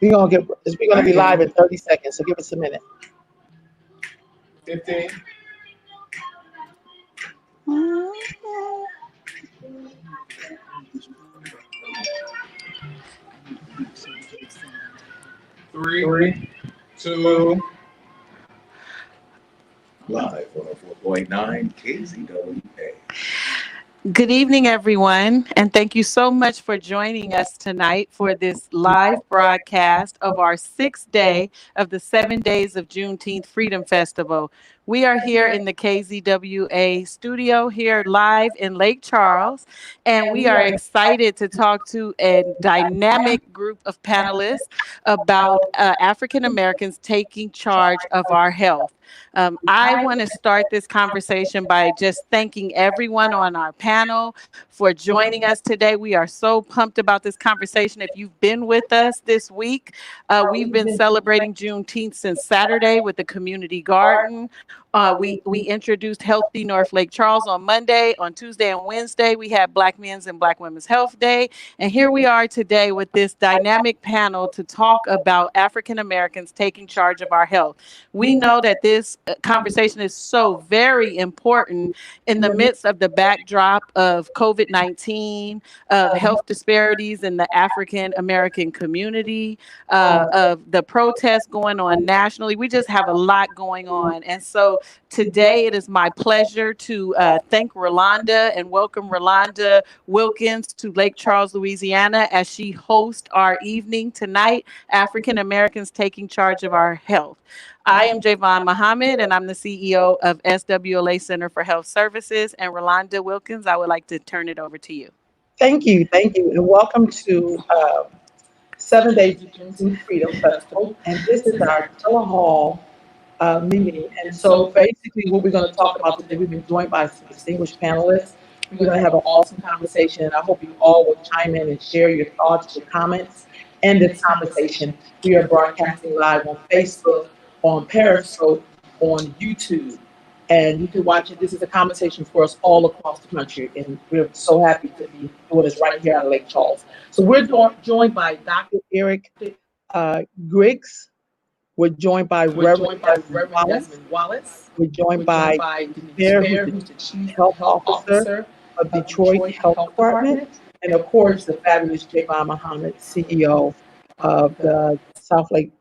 We're gonna be live in 30 seconds, so give us a minute. 15. Three, two, live 104.9 KZWA. Good evening, everyone, and thank you so much for joining us tonight for this live broadcast of our sixth day of the 7 days of Juneteenth Freedom Festival. We are here in the KZWA studio here live in Lake Charles, and we are excited to talk to a dynamic group of panelists about African Americans taking charge of our health. I want to start this conversation by just thanking everyone on our panel for joining us today. We are so pumped about this conversation. If you've been with us this week, we've been celebrating Juneteenth since Saturday with the community garden. We introduced Healthy North Lake Charles on Monday. On Tuesday and Wednesday, we had Black Men's and Black Women's Health Day. And here we are today with this dynamic panel to talk about African Americans taking charge of our health. We know that this conversation is so very important in the midst of the backdrop of COVID-19, of health disparities in the African American community, of the protests going on nationally. We just have a lot going on. And so today it is my pleasure to thank Rolanda and welcome Rolanda Wilkins to Lake Charles, Louisiana, as she hosts our evening tonight, African Americans Taking Charge of Our Health. I am Javon Muhammad, and I'm the CEO of SWLA Center for Health Services. And Rolanda Wilkins, I would like to turn it over to you. Thank you, and welcome to 7 Days of Juneteenth Freedom Festival. And this is our telehall meeting. And so basically what we're going to talk about today, we've been joined by some distinguished panelists. We're going to have an awesome conversation. I hope you all will chime in and share your thoughts, your comments, and this conversation. We are broadcasting live on Facebook, on Periscope, on YouTube, and you can watch it. This is a conversation for us all across the country, and we're so happy to be doing this right here at Lake Charles. So we're joined by Dr. Eric Griggs. We're joined by Reverend Desmond Wallace. We're joined by Denise Baer, who's the Chief Health Officer of Detroit Health Department, and of course the fabulous Javon Muhammad, CEO of the South Lake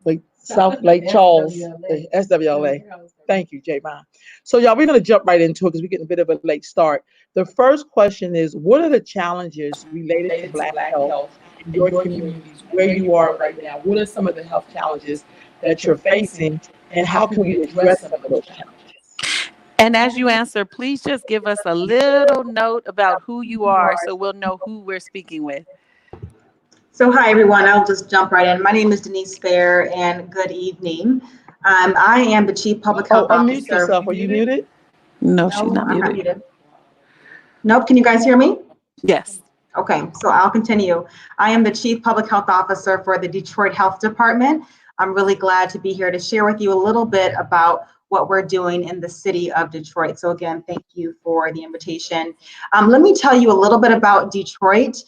Charles, the SWLA. Thank you, Javon. So y'all, we're going to jump right into it because we're getting a bit of a late start. The first question is, what are the challenges related to Black health in your communities, where you are right now? What are some of the health challenges that you're facing, and how can we address some of those challenges? And as you answer, please just give us a little note about who you are so we'll know who we're speaking with. So hi, everyone. I'll just jump right in. My name is Denise Baer, and good evening. I am the Chief Public Health Officer. Unmute yourself. Are you muted? No, she's not I'm muted. not muted. Nope. Can you guys hear me? Yes. Okay, so I'll continue. I am the Chief Public Health Officer for the Detroit Health Department. I'm really glad to be here to share with you a little bit about what we're doing in the city of Detroit. So again, thank you for the invitation. Let me tell you a little bit about Detroit.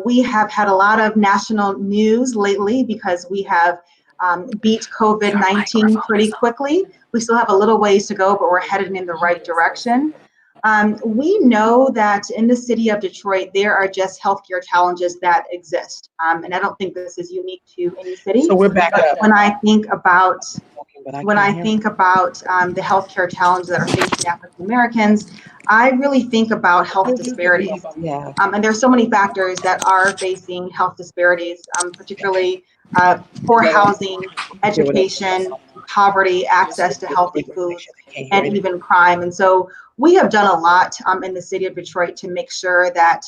We have had a lot of national news lately because we have beat COVID-19 pretty quickly. We still have a little ways to go, but we're headed in the right direction. We know that in the city of Detroit, there are just healthcare challenges that exist. And I don't think this is unique to any city. So we're back up. When I think about the healthcare challenges that are facing African Americans, I really think about health disparities. And there's so many factors that are facing health disparities, particularly poor housing, education, poverty, access to healthy foods, and even crime. And so we have done a lot in the city of Detroit to make sure that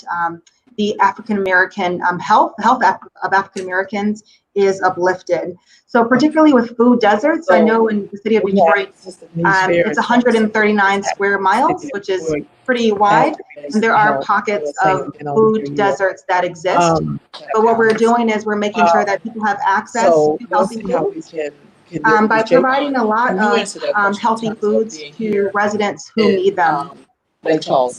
the African American health of African Americans is uplifted. So particularly with food deserts, I know in the city of Detroit, it's 139 square miles, which is pretty wide. And there are pockets of food deserts that exist. But what we're doing is we're making sure that people have access to healthy foods by providing a lot of healthy foods to residents who need them.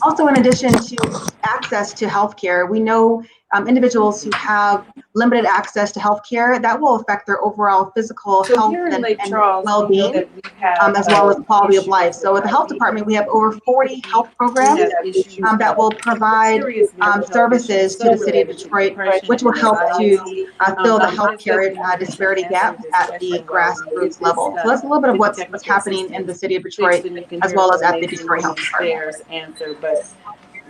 Also, in addition to access to healthcare, we know individuals who have limited access to healthcare, that will affect their overall physical So health here in Lake and Charles, we know well-being, that we have as well as quality of issues life. with So at the health department, we have over 40 health we programs have issues that will provide serious mental health issues, services to the some city of related to Detroit, depression which and will help to anxiety. fill the I'm not healthcare expecting you to disparity answer gap this at the question while we grassroots get this level. So that's a little bit of with the what's technical happening in the assistance city of fixed, Detroit, and you can as hear well as from at the Mason Detroit Health and Department. Fair's answer. But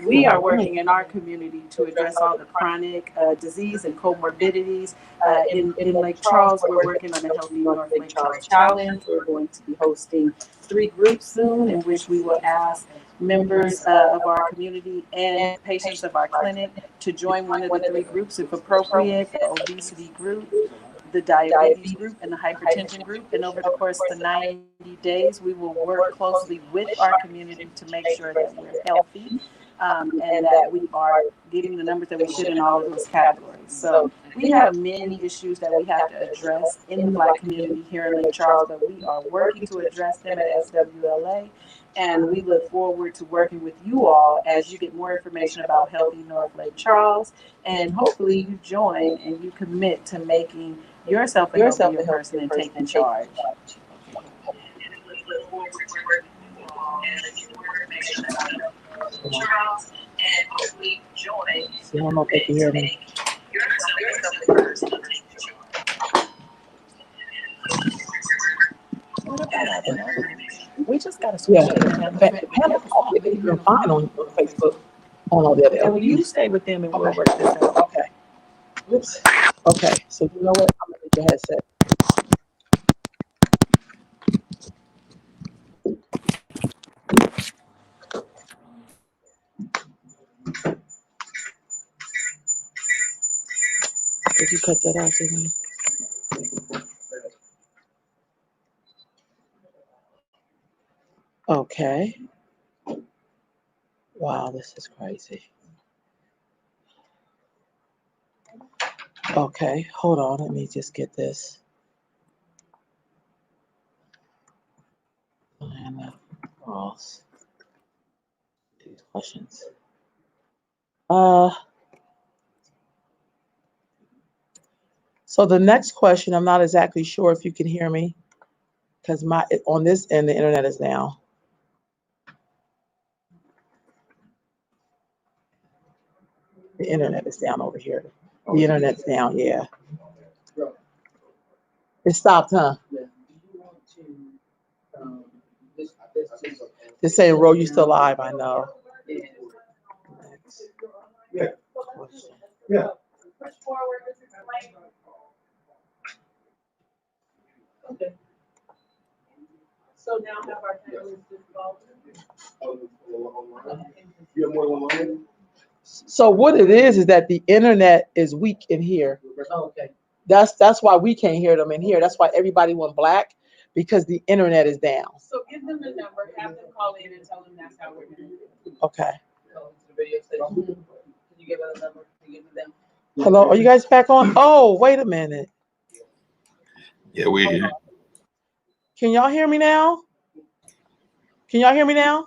we are working in our community to address all the chronic disease and comorbidities. In Lake Charles, we're working on the Healthy North Lake Charles Challenge. We're going to be hosting 3 groups soon, in which we will ask members of our community and patients of our clinic to join one of the 3 groups if appropriate: the obesity group, the diabetes group, and the hypertension group. And over the course of the 90 days, we will work closely with our community to make sure that we're healthy, and that we are getting the numbers that we should in all of those categories. So we have many issues that we have to address in the Black community here in Lake Charles, but we are working to address them at SWLA. And we look forward to working with you all as you get more information about Healthy North Lake Charles. And hopefully you join and you commit to making yourself a healthier person and taking charge. Charles, and hopefully join. See, I don't know if they can hear me. We just got to switch Yeah, it. Hannah, they can hear fine on Facebook, on all the other And you LPs. stay with them and we'll Okay. work this out. Okay. Oops. Okay, so you know what? I'm gonna need your headset. Did you cut that out, Sydney? Okay. Wow, this is crazy. Okay, hold on. Let me just get this. And Ross. These questions. So the next question, I'm not exactly sure if you can hear me because my on this end the internet is down. The internet is down over here. The internet's down, yeah. It stopped, huh? They're saying, Ro, you still live, I know. Yeah. Yeah. Okay. So now have our panelists involved. So what it is that the internet is weak in here. Okay. That's why we can't hear them in here. That's why everybody went black, because the internet is down. So give them the number, have them call in and tell them that's how we're doing it. Okay. Can you give us a number to give them? Hello, are you guys back on? Oh, wait a minute. Yeah, we're here. Can y'all hear me now? Can y'all hear me now?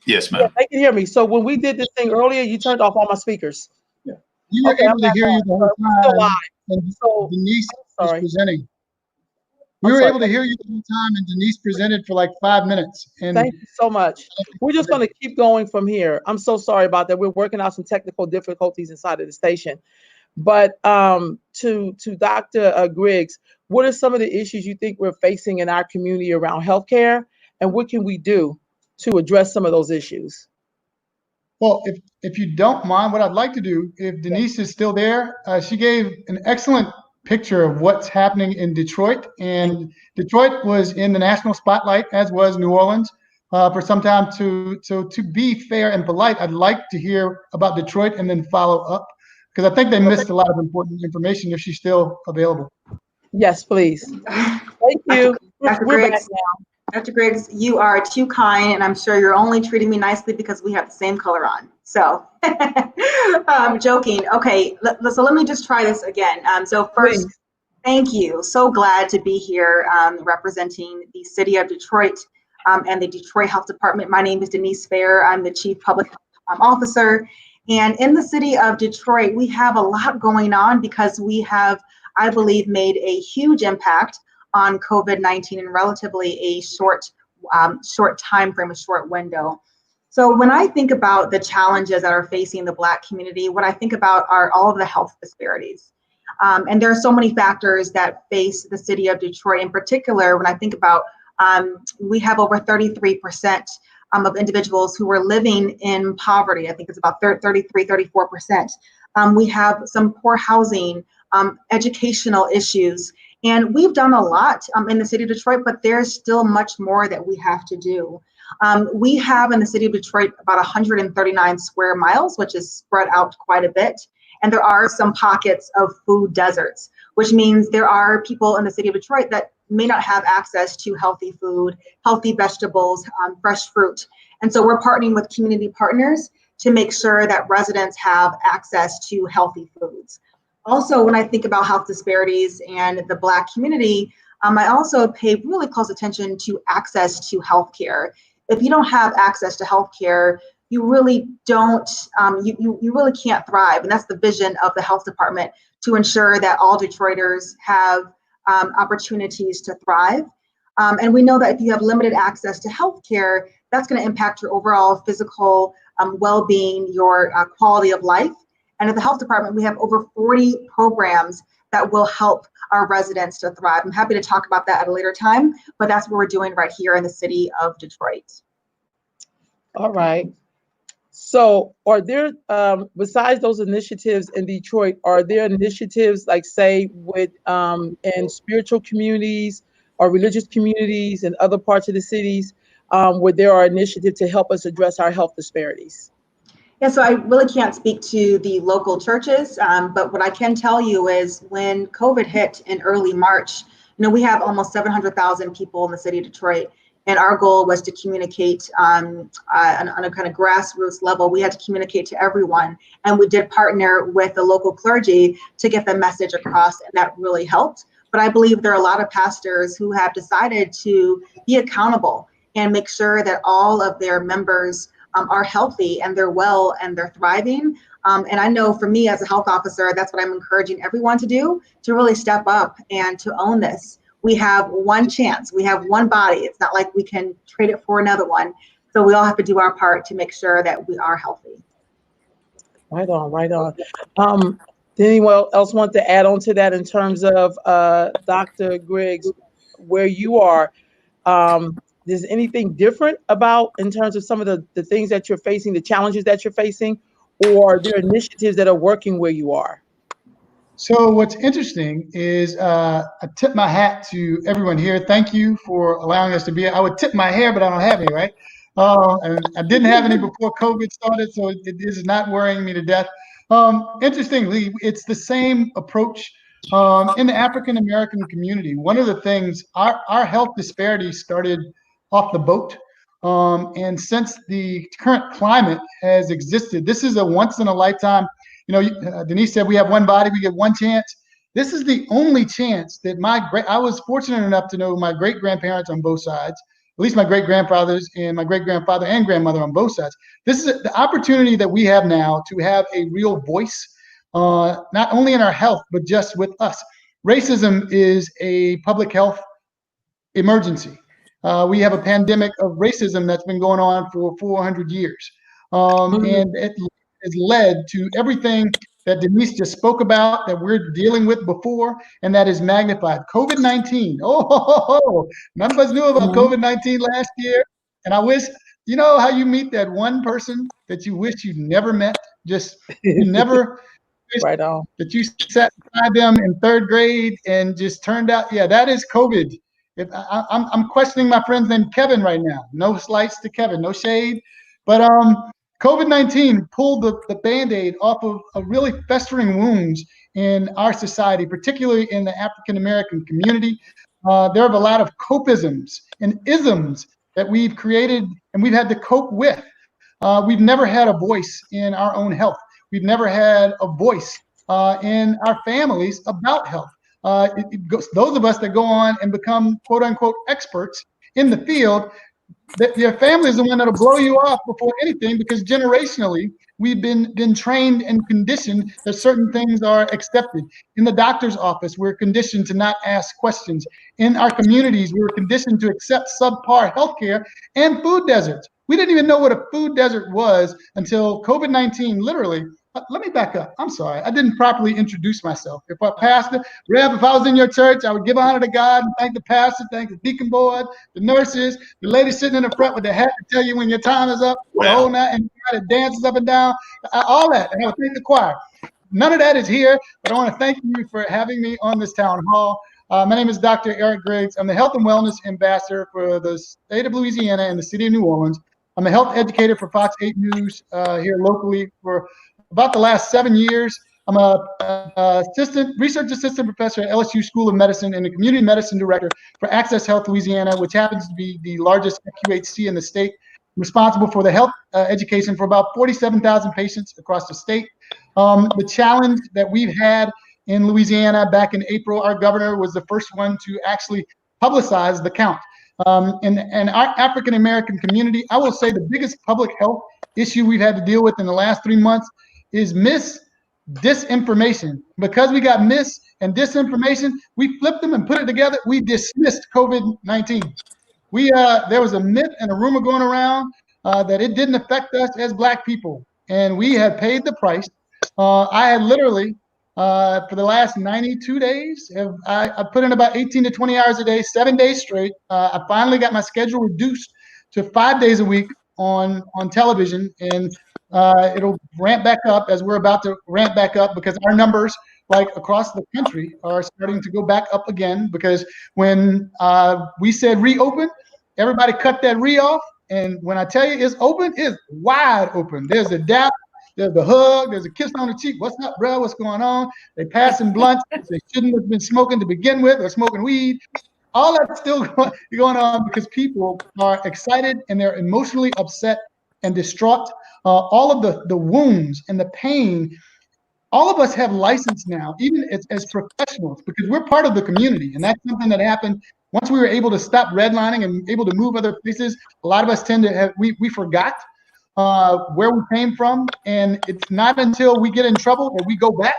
Yes, Yeah, ma'am. they can hear me. So when we did this thing earlier, you turned off all my speakers. We were Okay, able to hear you the whole We're still time, live. and So Denise was sorry. presenting. We I'm were sorry. able to hear you the whole time, and Denise presented for like 5 minutes. And Thank you so much. We're just going to keep going from here. I'm so sorry about that. We're working out some technical difficulties inside of the station. But to Dr. Griggs, what are some of the issues you think we're facing in our community around healthcare, and what can we do to address some of those issues? well, if you don't mind, what I'd like to do, if Denise is still there, she gave an excellent picture of what's happening in Detroit. And Detroit was in the national spotlight, as was New Orleans, for some time. So to be fair and polite, I'd like to hear about Detroit and then follow up, because I think they missed a lot of important information if she's still available. Yes, please. Thank you. Dr. We're back Griggs, now. Dr. Griggs, you are too kind, and I'm sure you're only treating me nicely because we have the same color on. So, I'm joking. Okay, so let me just try this again. So first, Please. thank you. So glad to be here representing the city of Detroit and the Detroit Health Department. My name is Denise Fair. I'm the Chief Public Health Officer. And in the city of Detroit, we have a lot going on because we have, I believe, made a huge impact on COVID-19 in relatively a short time frame, a short window. So when I think about the challenges that are facing the Black community, what I think about are all of the health disparities. And there are so many factors that face the city of Detroit. In particular, when I think about, we have over 33% of individuals who are living in poverty. I think it's about 33, 34%. We have some poor housing, educational issues, and we've done a lot in the city of Detroit, but there's still much more that we have to do. We have in the city of Detroit about 139 square miles, which is spread out quite a bit. And there are some pockets of food deserts, which means there are people in the city of Detroit that may not have access to healthy food, healthy vegetables, fresh fruit. And so we're partnering with community partners to make sure that residents have access to healthy foods. Also, when I think about health disparities and the Black community, I also pay really close attention to access to healthcare. If you don't have access to healthcare, you really don't, you really can't thrive. And that's the vision of the health department, to ensure that all Detroiters have opportunities to thrive. And we know that if you have limited access to healthcare, that's going to impact your overall physical well-being, your quality of life. And at the health department, we have over 40 programs that will help our residents to thrive. I'm happy to talk about that at a later time, but that's what we're doing right here in the city of Detroit. All right. So are there, besides those initiatives in Detroit, are there initiatives like, say, with in spiritual communities or religious communities in other parts of the cities, where there are initiatives to help us address our health disparities? Yeah, so I really can't speak to the local churches, but what I can tell you is when COVID hit in early March, we have almost 700,000 people in the city of Detroit. And our goal was to communicate on a kind of grassroots level. We had to communicate to everyone. And we did partner with the local clergy to get the message across, and that really helped. But I believe there are a lot of pastors who have decided to be accountable and make sure that all of their members are healthy and they're well and they're thriving. And I know for me as a health officer, that's what I'm encouraging everyone to do, to really step up and to own this. We have one chance, we have one body. It's not like we can trade it for another one. So we all have to do our part to make sure that we are healthy. Right on, right on. Did anyone else want to add on to that in terms of Dr. Griggs, where you are? Is anything different about in terms of some of the things that you're facing, the challenges that you're facing, or are there initiatives that are working where you are? So what's interesting is I tip my hat to everyone here. Thank you for allowing us to be here. I would tip my hair, but I don't have any, right? And I didn't have any before COVID started, so it is not worrying me to death. Interestingly, it's the same approach in the African American community. One of the things, our health disparities started off the boat. And since the current climate has existed, this is a once in a lifetime. Denise said we have one body, we get one chance. This is the only chance that I was fortunate enough to know my great grandparents on both sides, at least my great grandfathers and my great grandfather and grandmother on both sides. This is the opportunity that we have now to have a real voice, not only in our health, but just with us. Racism is a public health emergency. We have a pandemic of racism that's been going on for 400 years. And it has led to everything that Denise just spoke about, that we're dealing with before, and that is magnified. COVID-19, none of us knew about COVID-19 last year. And I wish, how you meet that one person that you wish you'd never met, just you never right on. That you sat beside them in third grade and just turned out, yeah, that is COVID. I'm questioning my friend's name Kevin right now. No slights to Kevin, no shade, but COVID-19 pulled the Band-Aid off of really festering wounds in our society, particularly in the African American community. There are a lot of copisms and isms that we've created and we've had to cope with. We've never had a voice in our own health. We've never had a voice in our families about health. Those of us that go on and become quote unquote experts in the field your family is the one that'll blow you off before anything, because generationally we've been trained and conditioned that certain things are accepted. In the doctor's office, we're conditioned to not ask questions. In our communities, we were conditioned to accept subpar healthcare and food deserts. We didn't even know what a food desert was until COVID-19 literally. Let me back up. I'm sorry. I didn't properly introduce myself. If I pastor, Rev, if I was in your church, I would give honor to God and thank the pastor, thank the deacon board, the nurses, the lady sitting in the front with the hat to tell you when your time is up, the whole night, and the guy that dances up and down, all that. And I would thank the choir. None of that is here, but I want to thank you for having me on this town hall. My name is Dr. Eric Griggs. I'm the Health and Wellness Ambassador for the state of Louisiana and the city of New Orleans. I'm a health educator for Fox 8 News here locally for about the last 7 years. I'm a research assistant professor at LSU School of Medicine and the community medicine director for Access Health Louisiana, which happens to be the largest FQHC in the state. I'm responsible for the health education for about 47,000 patients across the state. The challenge that we've had in Louisiana back in April, our governor was the first one to actually publicize the count. And our African American community, I will say the biggest public health issue we've had to deal with in the last 3 months is disinformation. Because we got mis and disinformation, we flipped them and put it together. We dismissed COVID-19. There was a myth and a rumor going around that it didn't affect us as Black people, and we had paid the price. I had literally, for the last 92 days, I put in about 18 to 20 hours a day, 7 days straight. I finally got my schedule reduced to 5 days a week on television, and it'll ramp back up as we're about to ramp back up, because our numbers, like across the country, are starting to go back up again. Because when we said reopen, everybody cut that re off, and when I tell you it's open, it's wide open. There's a dap, there's a hug, there's a kiss on the cheek. What's up, bro? What's going on? They passing blunts they shouldn't have been smoking to begin with, or smoking weed. All that's still going on because people are excited and they're emotionally upset and distraught. All of the wounds and the pain, all of us have license now, even as professionals, because we're part of the community. And that's something that happened once we were able to stop redlining and able to move other places. A lot of us tend to have, we forgot where we came from. And it's not until we get in trouble that we go back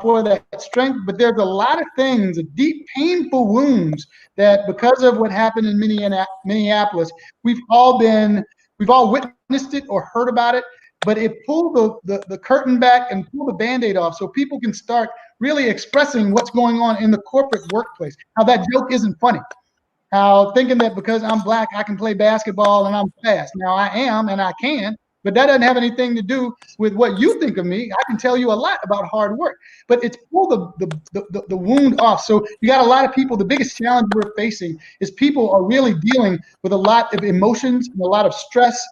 for that strength. But there's a lot of things, deep, painful wounds that, because of what happened in Minneapolis, we've all witnessed it or heard about it, but it pulled the curtain back and pulled the Band-Aid off so people can start really expressing what's going on in the corporate workplace. How that joke isn't funny. How thinking that because I'm Black, I can play basketball and I'm fast. Now I am and I can, but that doesn't have anything to do with what you think of me. I can tell you a lot about hard work, but it's pulled the wound off. So you got a lot of people. The biggest challenge we're facing is people are really dealing with a lot of emotions and a lot of stress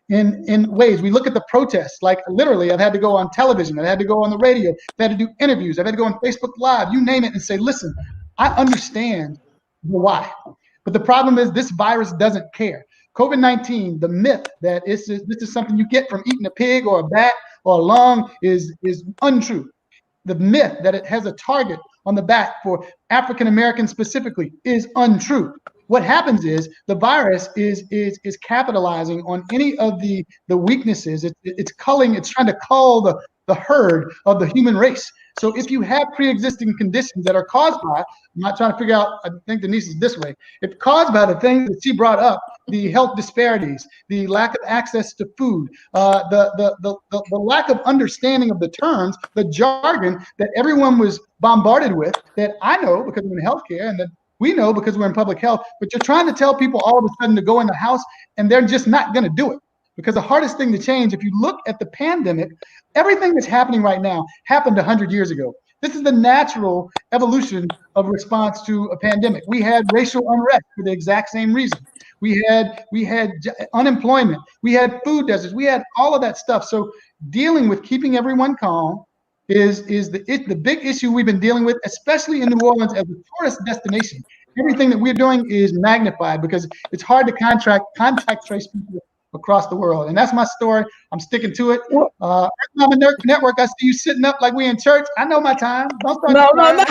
in ways. We look at the protests, like literally I've had to go on television, I've had to go on the radio, I've had to do interviews, I've had to go on Facebook Live, you name it, and say, listen, I understand the why. But the problem is this virus doesn't care. COVID-19, the myth that this is something you get from eating a pig or a bat or a lung is untrue. The myth that it has a target on the back for African Americans specifically is untrue. What happens is the virus is capitalizing on any of the weaknesses. It's trying to cull the herd of the human race. So if you have pre-existing conditions that are caused by, I'm not trying to figure out, I think Denise is this way, it's caused by the things that she brought up, the health disparities, the lack of access to food, the lack of understanding of the terms, the jargon that everyone was bombarded with, that I know because I'm in healthcare and that we know because we're in public health, but you're trying to tell people all of a sudden to go in the house and they're just not going to do it. Because the hardest thing to change, if you look at the pandemic, everything that's happening right now happened 100 years ago. This is the natural evolution of response to a pandemic. We had racial unrest for the exact same reason. We had unemployment. We had food deserts. We had all of that stuff. So dealing with keeping everyone calm is the big issue we've been dealing with, especially in New Orleans as a tourist destination. Everything that we're doing is magnified because it's hard to contact trace people across the world. And that's my story. I'm sticking to it. Economic Network, I see you sitting up like we in church. I know my time. Don't start No.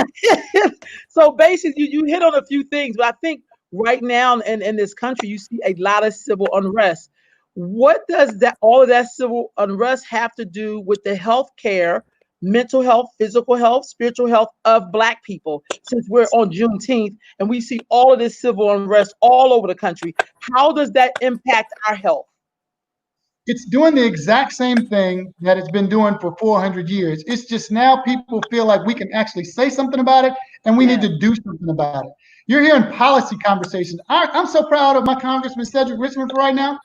So basically, you hit on a few things, but I think right now in this country, you see a lot of civil unrest. What does that all of that civil unrest have to do with the health care, mental health, physical health, spiritual health of Black people? Since we're on Juneteenth and we see all of this civil unrest all over the country, how does that impact our health? It's doing the exact same thing that it's been doing for 400 years. It's just now people feel like we can actually say something about it, and we need to do something about it. You're hearing policy conversations. I'm so proud of my Congressman Cedric Richmond right now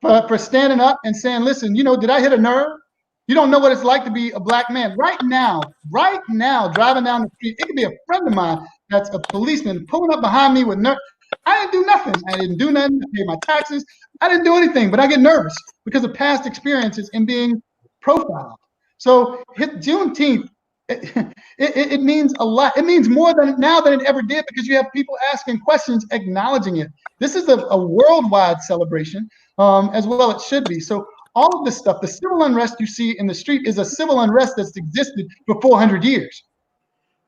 for standing up and saying, listen, did I hit a nerve? You don't know what it's like to be a Black man. Right now, driving down the street, it could be a friend of mine that's a policeman pulling up behind me with nerve. I didn't do nothing. I didn't do nothing. I paid my taxes. I didn't do anything, but I get nervous because of past experiences and being profiled. So Juneteenth, it means a lot. It means more than now than it ever did because you have people asking questions, acknowledging it. This is a worldwide celebration, as well it should be. So all of this stuff, the civil unrest you see in the street is a civil unrest that's existed for 400 years.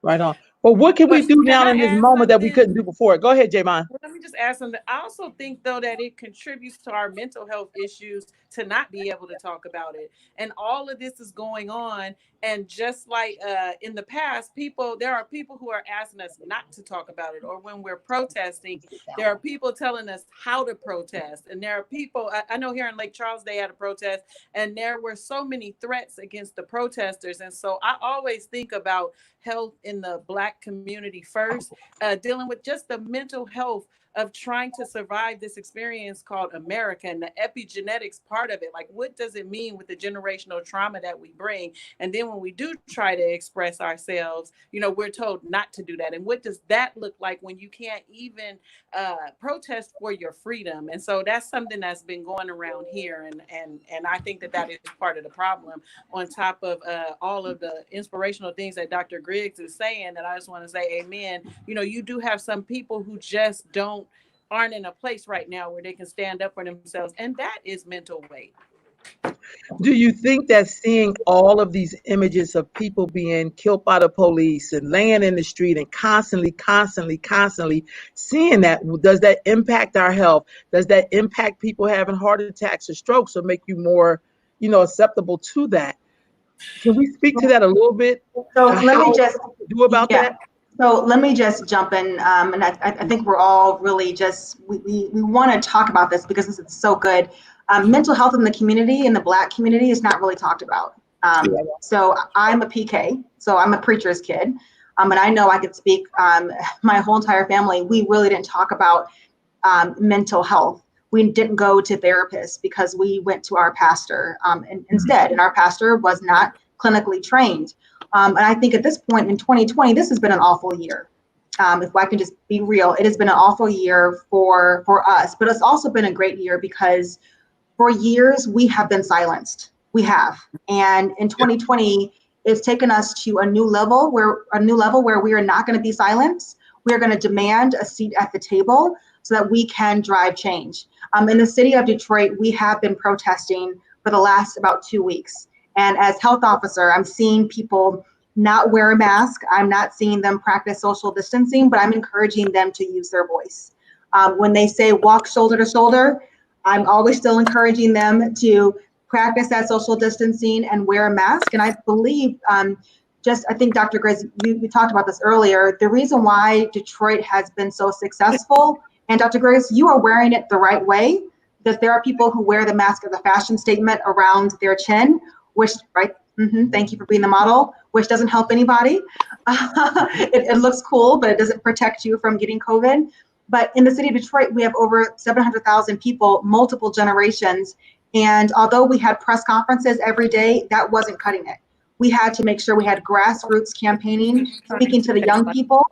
Right on. But what can we do now in this moment that we couldn't do before? Go ahead, Jamon. Let me just add something. I also think, though, that it contributes to our mental health issues to not be able to talk about it. And all of this is going on. And just like in the past, there are people who are asking us not to talk about it. Or when we're protesting, there are people telling us how to protest. And there are people, I know here in Lake Charles, they had a protest, and there were so many threats against the protesters. And so I always think about health in the Black community first, dealing with just the mental health of trying to survive this experience called America and the epigenetics part of it. Like, what does it mean with the generational trauma that we bring? And then when we do try to express ourselves, we're told not to do that. And what does that look like when you can't even protest for your freedom? And so that's something that's been going around here. And I think that is part of the problem, on top of all of the inspirational things that Dr. Griggs is saying, that I just want to say amen. You do have some people who just aren't in a place right now where they can stand up for themselves, and that is mental weight. Do you think that seeing all of these images of people being killed by the police and laying in the street and constantly seeing that, does that impact our health? Does that impact people having heart attacks or strokes, or make you more, acceptable to that? Can we speak to that a little bit? So let me just do about that. So let me just jump in, and I think we're all really we want to talk about this because this is so good. Mental health in the community, in the Black community, is not really talked about. So I'm a PK, so I'm a preacher's kid, and I know I could speak. My whole entire family, we really didn't talk about mental health. We didn't go to therapists because we went to our pastor instead, and our pastor was not clinically trained. And I think at this point in 2020, this has been an awful year. If I can just be real, it has been an awful year for us, but it's also been a great year because for years we have been silenced. We have, and in 2020, it's taken us to a new level where we are not going to be silenced. We are going to demand a seat at the table so that we can drive change. In the city of Detroit, we have been protesting for the last about 2 weeks. And as health officer, I'm seeing people not wear a mask. I'm not seeing them practice social distancing, but I'm encouraging them to use their voice. When they say walk shoulder to shoulder, I'm always still encouraging them to practice that social distancing and wear a mask. And I believe, I think Dr. Grace, we talked about this earlier, the reason why Detroit has been so successful, and Dr. Grace, you are wearing it the right way, because there are people who wear the mask as a fashion statement around their chin, which, right, thank you for being the model, which doesn't help anybody. It looks cool, but it doesn't protect you from getting COVID. But in the city of Detroit, we have over 700,000 people, multiple generations. And although we had press conferences every day, that wasn't cutting it. We had to make sure we had grassroots campaigning, speaking to the young people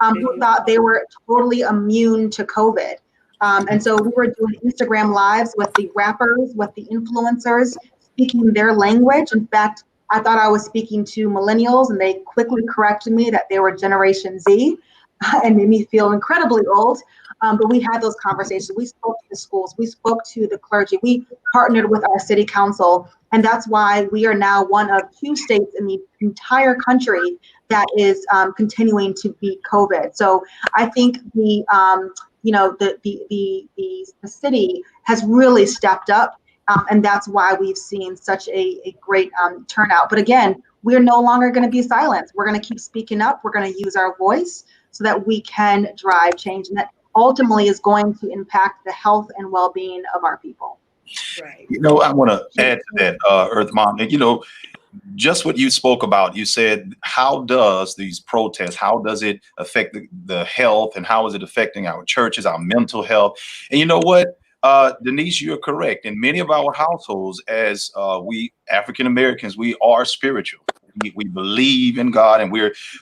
who thought they were totally immune to COVID. And so we were doing Instagram lives with the rappers, with the influencers, speaking their language. In fact, I thought I was speaking to millennials, and they quickly corrected me that they were Generation Z, and made me feel incredibly old. But we had those conversations. We spoke to the schools. We spoke to the clergy. We partnered with our city council. And that's why we are now one of 2 states in the entire country that is continuing to beat COVID. So I think the the city has really stepped up, and that's why we've seen such a great turnout. But again, we're no longer going to be silent. We're going to keep speaking up. We're going to use our voice so that we can drive change, and that ultimately is going to impact the health and well-being of our people. Right. I want to add to that, Earth Mom. And, just what you spoke about, you said, how does these protests, how does it affect the health, and how is it affecting our churches, our mental health? And you know what, Denise, you're correct. In many of our households, as we African Americans, we are spiritual. We believe in God,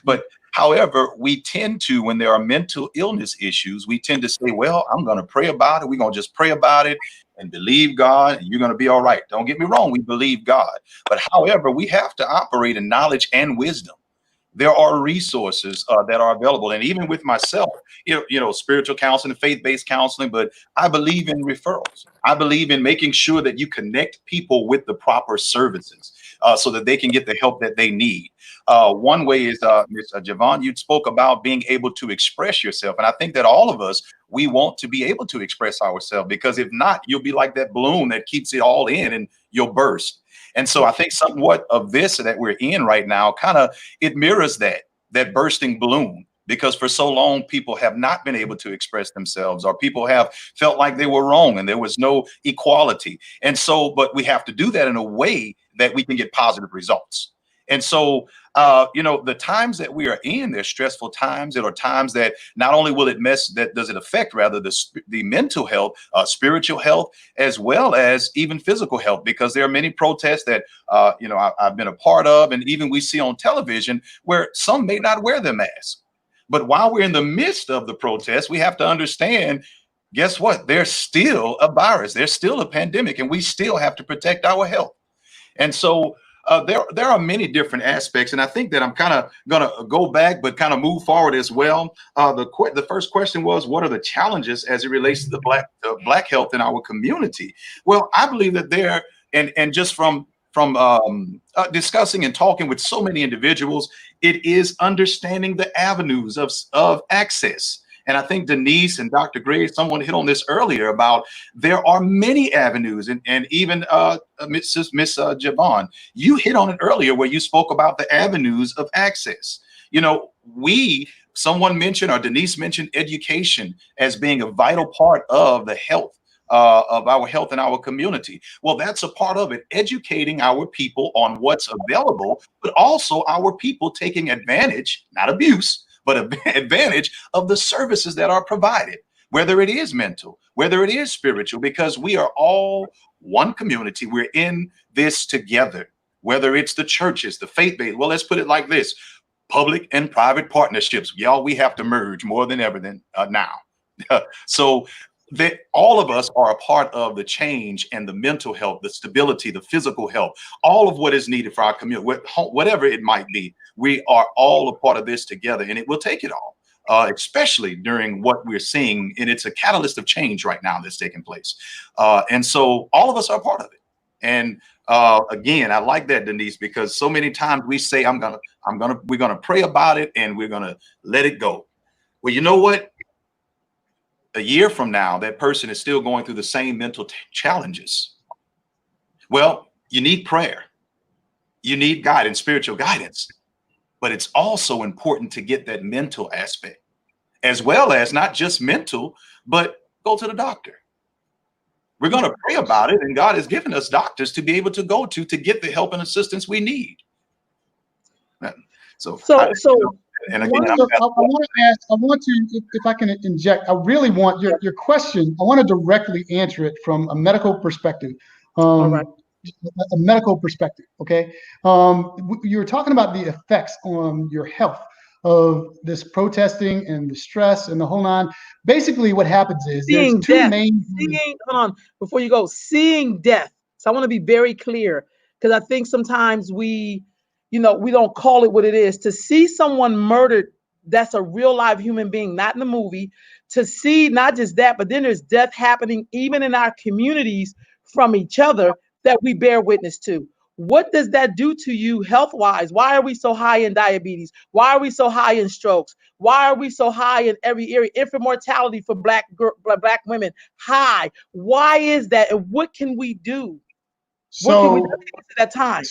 but however, we tend to, when there are mental illness issues, we tend to say, well, I'm going to pray about it. We're going to just pray about it and believe God, and you're going to be all right. Don't get me wrong. We believe God. But however, we have to operate in knowledge and wisdom. There are resources that are available. And even with myself, spiritual counseling, faith-based counseling, but I believe in referrals. I believe in making sure that you connect people with the proper services so that they can get the help that they need. One way is, Ms. Javon, you spoke about being able to express yourself. And I think that all of us, we want to be able to express ourselves, because if not, you'll be like that balloon that keeps it all in and you'll burst. And so I think somewhat of this that we're in right now, it mirrors that bursting balloon, because for so long people have not been able to express themselves, or people have felt like they were wrong and there was no equality. And so, but we have to do that in a way that we can get positive results. And so, the times that we are in, they're stressful times. There are times that not only will it does it affect rather the mental health, spiritual health, as well as even physical health, because there are many protests that, I've been a part of, and even we see on television where some may not wear their mask. But while we're in the midst of the protest, we have to understand, guess what? There's still a virus. There's still a pandemic, and we still have to protect our health. And so, there are many different aspects, and I think that I'm kind of going to go back, but kind of move forward as well. The first question was, what are the challenges as it relates to the black health in our community? Well, I believe that and just from discussing and talking with so many individuals, it is understanding the avenues of access. And I think Denise and Dr. Gray, someone hit on this earlier about there are many avenues, and even Miss Javon, you hit on it earlier where you spoke about the avenues of access. Someone mentioned, or Denise mentioned, education as being a vital part of the health of our health in our community. Well, that's a part of it, educating our people on what's available, but also our people taking advantage, not abuse, but advantage of the services that are provided, whether it is mental, whether it is spiritual, because we are all one community. We're in this together, whether it's the churches, the faith-based. Well, let's put it like this: public and private partnerships. Y'all, we have to merge more than ever now. So that all of us are a part of the change and the mental health, the stability, the physical health, all of what is needed for our community, whatever it might be. We are all a part of this together, and it will take it all, especially during what we're seeing. And it's a catalyst of change right now that's taking place. And so all of us are a part of it. And again, I like that, Denise, because so many times we say, we're going to pray about it and we're going to let it go. Well, you know what? A year from now, that person is still going through the same mental challenges. Well, you need prayer. You need guidance, spiritual guidance. But it's also important to get that mental aspect, as well as not just mental, but go to the doctor. We're going to pray about it, and God has given us doctors to be able to go to get the help and assistance we need. And again, I want to, if I can inject, I really want your question. I want to directly answer it from a medical perspective. All right. A medical perspective. Okay. You were talking about the effects on your health of this protesting and the stress and the whole nine. Basically, what happens is there's two main. Hold on, before you go, seeing death. So I want to be very clear, because I think sometimes we don't call it what it is. To see someone murdered, that's a real live human being, not in the movie. To see not just that, but then there's death happening even in our communities from each other that we bear witness to. What does that do to you health wise? Why are we so high in diabetes? Why are we so high in strokes? Why are we so high in every area? Infant mortality for black women high. Why is that? And what can we do? What can we do So, at that time?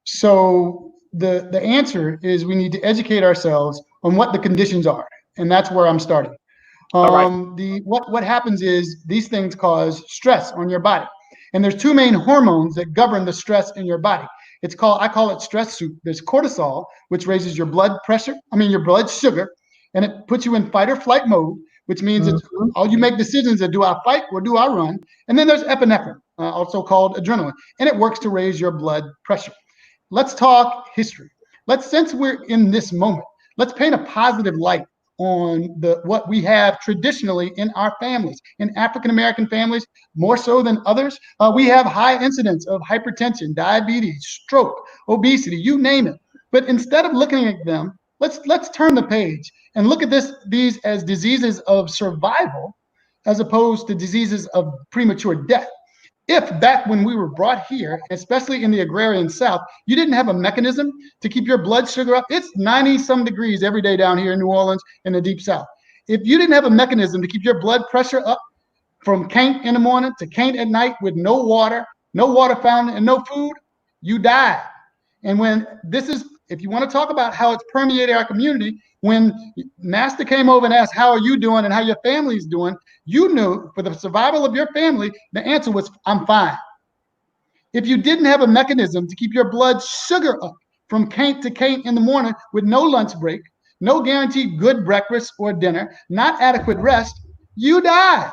so the answer is we need to educate ourselves on what the conditions are, and that's where I'm starting. All right. What happens is these things cause stress on your body, and there's two main hormones that govern the stress in your body. I call it stress soup. There's cortisol, which raises your blood pressure, your blood sugar, and it puts you in fight or flight mode, which means it's Mhm. all you make decisions that do I fight or do I run? And then there's epinephrine, also called adrenaline, and it works to raise your blood pressure. Let's talk history. Since we're in this moment, let's paint a positive light on what we have traditionally in our families. In African American families, more so than others, we have high incidence of hypertension, diabetes, stroke, obesity, you name it. But instead of looking at them, let's turn the page and look at these as diseases of survival as opposed to diseases of premature death. If back when we were brought here, especially in the agrarian South, you didn't have a mechanism to keep your blood sugar up, it's 90 some degrees every day down here in New Orleans in the deep South. If you didn't have a mechanism to keep your blood pressure up from can't in the morning to can't at night with no water fountain, and no food, you died. And if you want to talk about how it's permeated our community, when Master came over and asked, how are you doing and how your family's doing, you knew for the survival of your family, the answer was, I'm fine. If you didn't have a mechanism to keep your blood sugar up from can't to can't in the morning with no lunch break, no guaranteed good breakfast or dinner, not adequate rest, you died.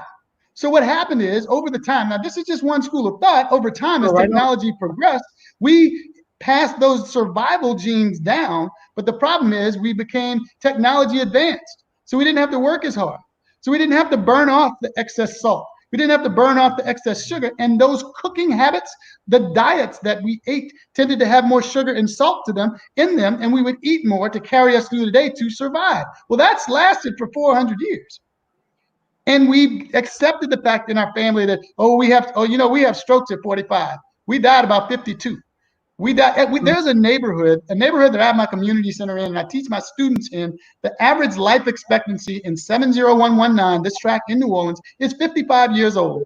So what happened is over the time, now this is just one school of thought, over time as technology progressed, we passed those survival genes down, but the problem is we became technology advanced. So we didn't have to work as hard. So we didn't have to burn off the excess salt. We didn't have to burn off the excess sugar. And those cooking habits, the diets that we ate tended to have more sugar and salt in them, and we would eat more to carry us through the day to survive. Well, that's lasted for 400 years. And we accepted the fact in our family that, we have strokes at 45. We died about 52. There's a neighborhood that I have my community center in, and I teach my students in. The average life expectancy in 70119, this tract in New Orleans, is 55 years old.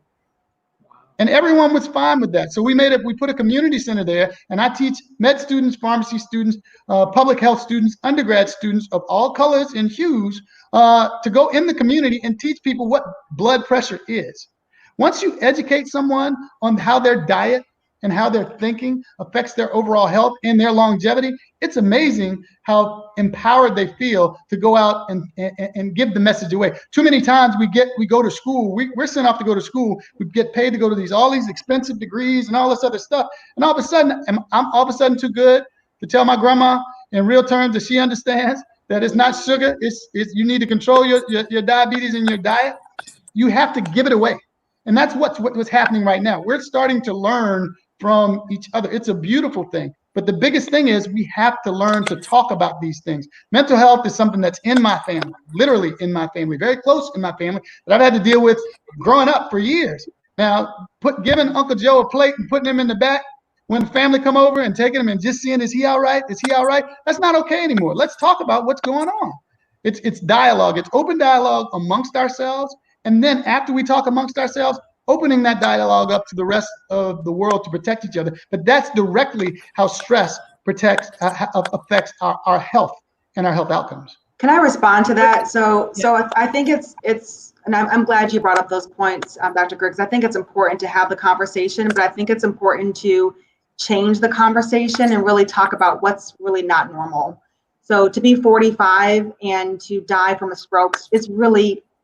And everyone was fine with that. So we put a community center there, and I teach med students, pharmacy students, public health students, undergrad students of all colors and hues to go in the community and teach people what blood pressure is. Once you educate someone on how their diet and how their thinking affects their overall health and their longevity, it's amazing how empowered they feel to go out and give the message away. Too many times we go to school, we're sent off to go to school, we get paid to go to all these expensive degrees and all this other stuff, and all of a sudden I'm all of a sudden too good to tell my grandma in real terms that she understands that it's not sugar, it's you need to control your diabetes in your diet. You have to give it away. And that's what's happening right now. We're starting to learn from each other. It's a beautiful thing. But the biggest thing is we have to learn to talk about these things. Mental health is something that's in my family, literally in my family, very close in my family, that I've had to deal with growing up for years. Now, giving Uncle Joe a plate and putting him in the back when the family come over and taking him and just seeing, is he all right? Is he all right? That's not okay anymore. Let's talk about what's going on. It's dialogue. It's open dialogue amongst ourselves. And then after we talk amongst ourselves, opening that dialogue up to the rest of the world to protect each other. But that's directly how stress affects our health and our health outcomes. Can I respond to that? So I think it's, and I'm glad you brought up those points, Dr. Griggs. I think it's important to have the conversation, but I think it's important to change the conversation and really talk about what's really not normal. So to be 45 and to die from a stroke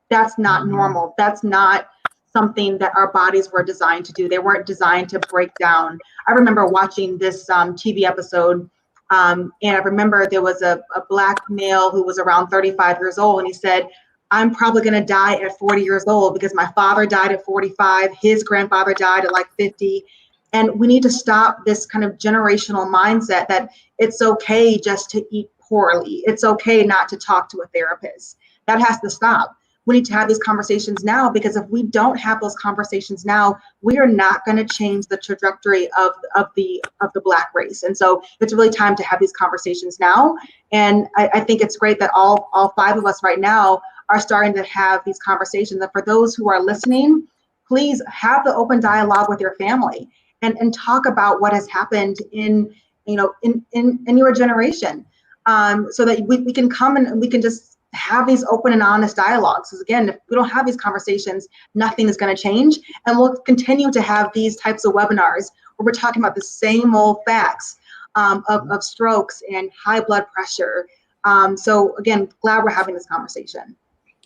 that's not normal. That's not something that our bodies were designed to do. They weren't designed to break down. I remember watching this TV episode, and I remember there was a Black male who was around 35 years old, and he said, I'm probably going to die at 40 years old because my father died at 45, his grandfather died at like 50. And we need to stop this kind of generational mindset that it's okay just to eat poorly. It's okay not to talk to a therapist. That has to stop. we need to have these conversations now, because if we don't have those conversations now, we are not going to change the trajectory of the Black race. And so it's really time to have these conversations now. And I think it's great that all five of us right now are starting to have these conversations. And for those who are listening, please have the open dialogue with your family and talk about what has happened in your generation, so that we can come and we can just have these open and honest dialogues. Because again, if we don't have these conversations, nothing is going to change. And we'll continue to have these types of webinars where we're talking about the same old facts of strokes and high blood pressure. So again, glad we're having this conversation.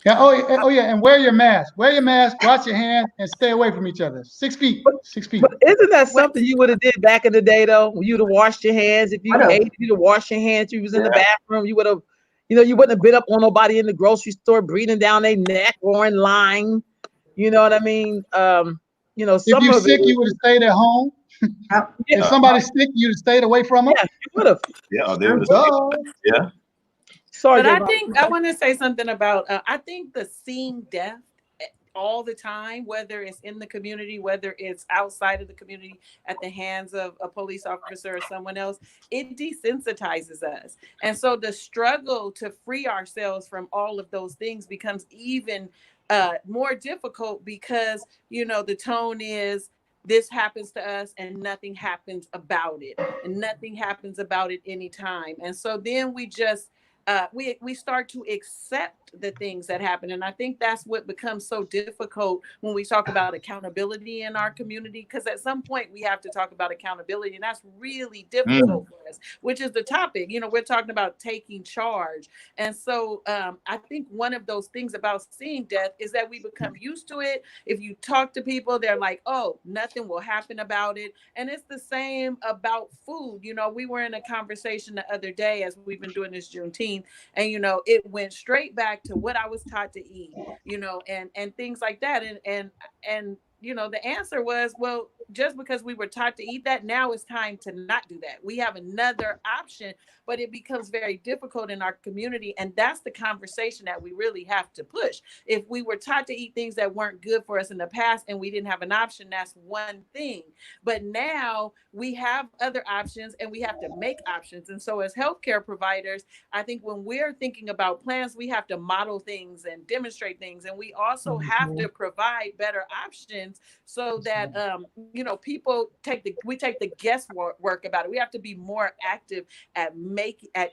Yeah. Oh yeah. And wear your mask. Wear your mask. Wash your hands and stay away from each other. 6 feet. 6 feet. But isn't that something you would have did back in the day, though? You'd have washed your hands. If you ate, you'd have washed your hands. You was in the bathroom. You would have, you wouldn't have been up on nobody in the grocery store breathing down their neck or in line. You know what I mean? Some if you're sick, you would have stayed at home. If somebody's sick, you'd have stayed away from them. Yeah, you would have. Yeah, they would have. Yeah. Sorry, but I want to say something about, I think the seeing death all the time, whether it's in the community, whether it's outside of the community at the hands of a police officer or someone else, it desensitizes us. And so the struggle to free ourselves from all of those things becomes even more difficult, because, the tone is, this happens to us and nothing happens about it, and nothing happens about it anytime. And so then we just, we start to accept the things that happen. And I think that's what becomes so difficult when we talk about accountability in our community, because at some point we have to talk about accountability, and that's really difficult for us, which is the topic. We're talking about taking charge. And so I think one of those things about seeing death is that we become used to it. If you talk to people, they're like, oh, nothing will happen about it. And it's the same about food. We were in a conversation the other day as we've been doing this Juneteenth, and it went straight back to what I was taught to eat, and things like that. And the answer was, well, just because we were taught to eat that, now it's time to not do that. We have another option, but it becomes very difficult in our community. And that's the conversation that we really have to push. If we were taught to eat things that weren't good for us in the past and we didn't have an option, that's one thing. But now we have other options and we have to make options. And so as healthcare providers, I think when we're thinking about plans, we have to model things and demonstrate things. And we also have to provide better options so that, people take the guesswork about it. We have to be more active at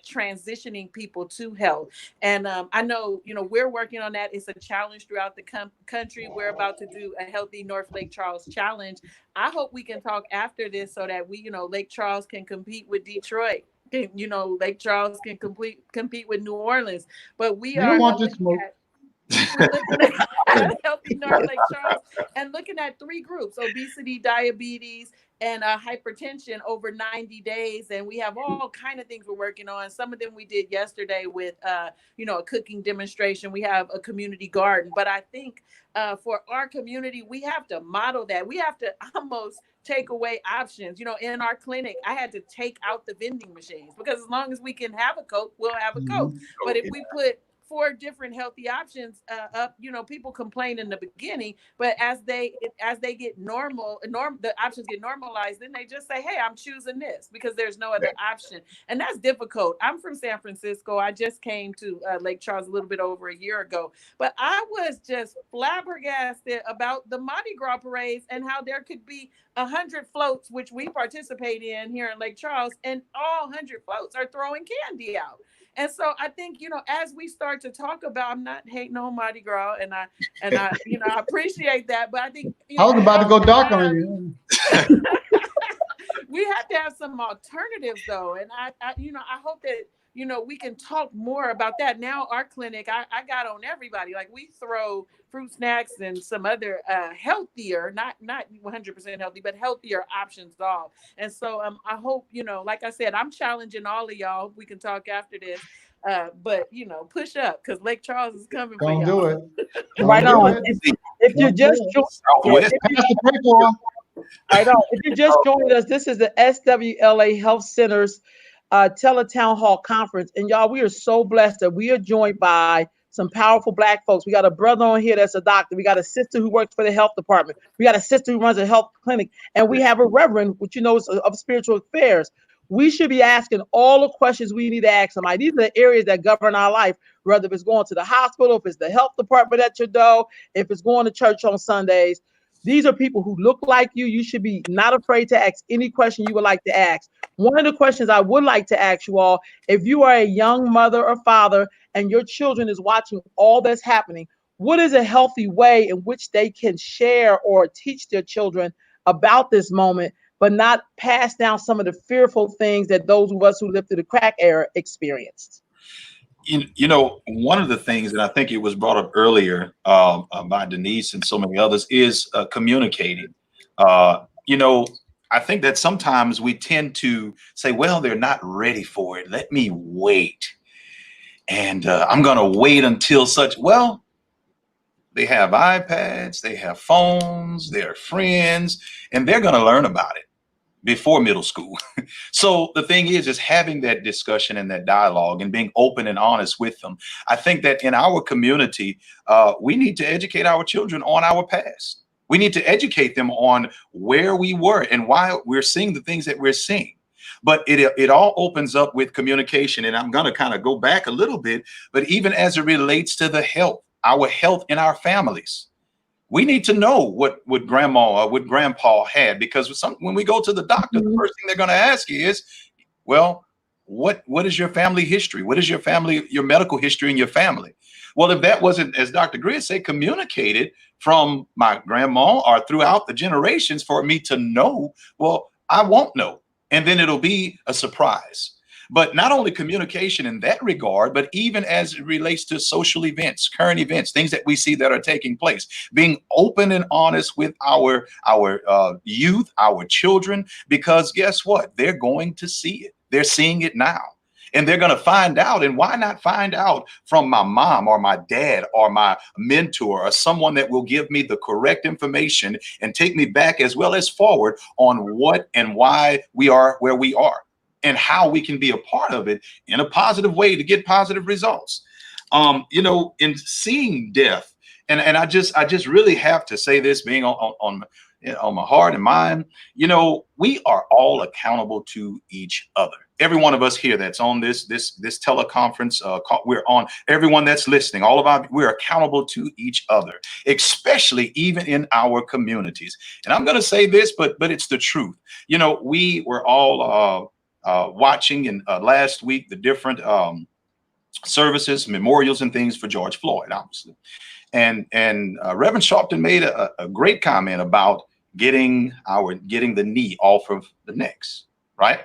transitioning people to health. And I know, we're working on that. It's a challenge throughout the country. We're about to do a Healthy North Lake Charles challenge. I hope we can talk after this so that we, Lake Charles can compete with Detroit. Lake Charles can compete with New Orleans. But we are looking at Healthy North Lake Charles and looking at 3 groups: obesity, diabetes, and hypertension over 90 days. And we have all kind of things we're working on. Some of them we did yesterday with, a cooking demonstration. We have a community garden. But I think for our community, we have to model that. We have to almost take away options. In our clinic, I had to take out the vending machines, because as long as we can have a Coke, we'll have a Coke. But if we put 4 different healthy options up, people complain in the beginning, but as they get the options get normalized, then they just say, hey, I'm choosing this because there's no other option. And that's difficult. I'm from San Francisco. I just came to Lake Charles a little bit over a year ago, but I was just flabbergasted about the Mardi Gras parades and how there could be 100 floats, which we participate in here in Lake Charles, and all 100 floats are throwing candy out. And so I think, as we start to talk about, I'm not hating on Mardi Gras, and I I appreciate that, but I think I was about to go dark on you. We have to have some alternatives, though, and I hope that we can talk more about that. Now our clinic, I got on everybody. Like, we throw fruit snacks and some other healthier, not 100% healthy, but healthier options off. And so I hope, like I said, I'm challenging all of y'all. We can talk after this. But push up, because Lake Charles is coming for y'all. Do it. Right on. If you just if you just joined us, this is the SWLA Health Center's Teletown Hall Conference. And y'all, we are so blessed that we are joined by some powerful Black folks. We got a brother on here that's a doctor. We got a sister who works for the health department. We got a sister who runs a health clinic. And we have a reverend, which you know is of spiritual affairs. We should be asking all the questions we need to ask somebody. These are the areas that govern our life, whether if it's going to the hospital, if it's the health department at your door, if it's going to church on Sundays. These are people who look like you. You should be not afraid to ask any question you would like to ask. One of the questions I would like to ask you all, if you are a young mother or father and your children is watching all that's happening, what is a healthy way in which they can share or teach their children about this moment, but not pass down some of the fearful things that those of us who lived through the crack era experienced? You know, one of the things, and I think it was brought up earlier by Denise and so many others, is communicating. You know, I think that sometimes we tend to say, well, they're not ready for it. Let me wait. And I'm going to wait until such. Well, they have iPads, they have phones, they're friends, and they're going to learn about it before middle school. So the thing is having that discussion and that dialogue and being open and honest with them. I think that in our community, we need to educate our children on our past. We need to educate them on where we were and why we're seeing the things that we're seeing. But it all opens up with communication. And I'm going to kind of go back a little bit, but even as it relates to the health, our health in our families. We need to know what grandma or what grandpa had, because when we go to the doctor, the first thing they're going to ask you is, well, what is your family history? What is your medical history in your family? Well, if that wasn't, as Dr. Greer said, communicated from my grandma or throughout the generations for me to know, well, I won't know. And then it'll be a surprise. But not only communication in that regard, but even as it relates to social events, current events, things that we see that are taking place, being open and honest with our youth, our children, because guess what? They're going to see it. They're seeing it now. And they're going to find out. And why not find out from my mom or my dad or my mentor or someone that will give me the correct information and take me back as well as forward on what and why we are where we are, and how we can be a part of it in a positive way to get positive results. You know, in seeing death, and I just really have to say this, being on my heart and mind, you know, we are all accountable to each other. Every one of us here that's on this teleconference, we're on, everyone that's listening, we're accountable to each other, especially even in our communities. And I'm going to say this, but it's the truth. You know, we were all watching in last week the different services, memorials, and things for George Floyd, obviously, and Reverend Sharpton made a great comment about getting the knee off of the necks, right?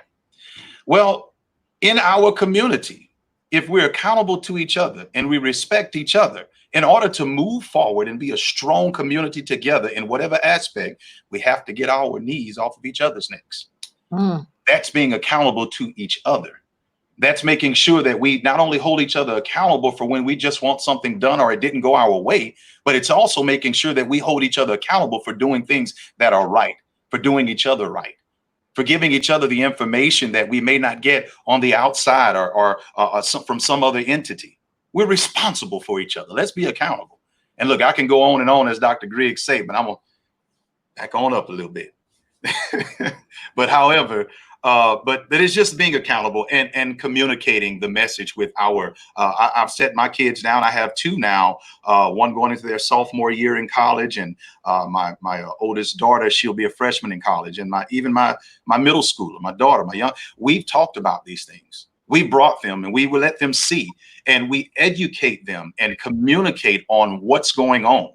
Well, in our community, if we're accountable to each other and we respect each other, in order to move forward and be a strong community together in whatever aspect, we have to get our knees off of each other's necks. That's being accountable to each other. That's making sure that we not only hold each other accountable for when we just want something done or it didn't go our way, but it's also making sure that we hold each other accountable for doing things that are right, for doing each other right, for giving each other the information that we may not get on the outside or from some other entity. We're responsible for each other. Let's be accountable. And look, I can go on and on, as Dr. Griggs said, but I'm going to back on up a little bit. But however, but it's just being accountable and communicating the message with I've set my kids down. I have two now, one going into their sophomore year in college, and my oldest daughter, she'll be a freshman in college, and my middle schooler, my daughter, we've talked about these things. We brought them and we will let them see, and we educate them and communicate on what's going on.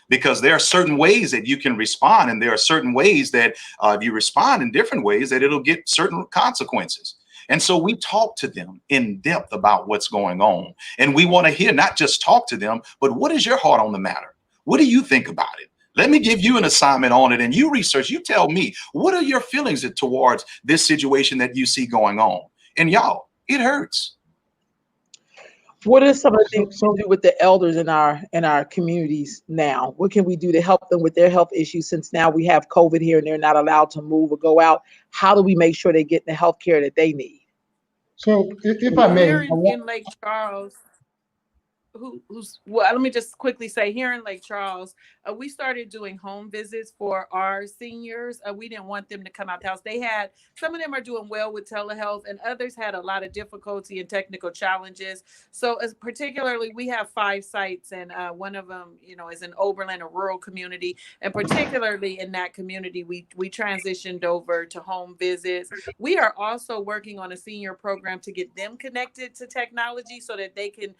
Because there are certain ways that you can respond, and there are certain ways that if you respond in different ways, that it'll get certain consequences. And so we talk to them in depth about what's going on. And we want to hear, not just talk to them, but what is your heart on the matter? What do you think about it? Let me give you an assignment on it, and you research, you tell me, what are your feelings towards this situation that you see going on? And y'all, it hurts. What are some of the things we do with the elders in our communities now? What can we do to help them with their health issues, since now we have COVID here and they're not allowed to move or go out? How do we make sure they get the health care that they need? So if I may, Here in Lake Charles, who's well, let me just quickly say, here in Lake Charles, we started doing home visits for our seniors. We didn't want them to come out the house. They had, some of them are doing well with telehealth, and others had a lot of difficulty and technical challenges. So as particularly, we have 5 sites, and one of them, is in Oberlin, a rural community, and particularly in that community, we transitioned over to home visits. We are also working on a senior program to get them connected to technology so that they can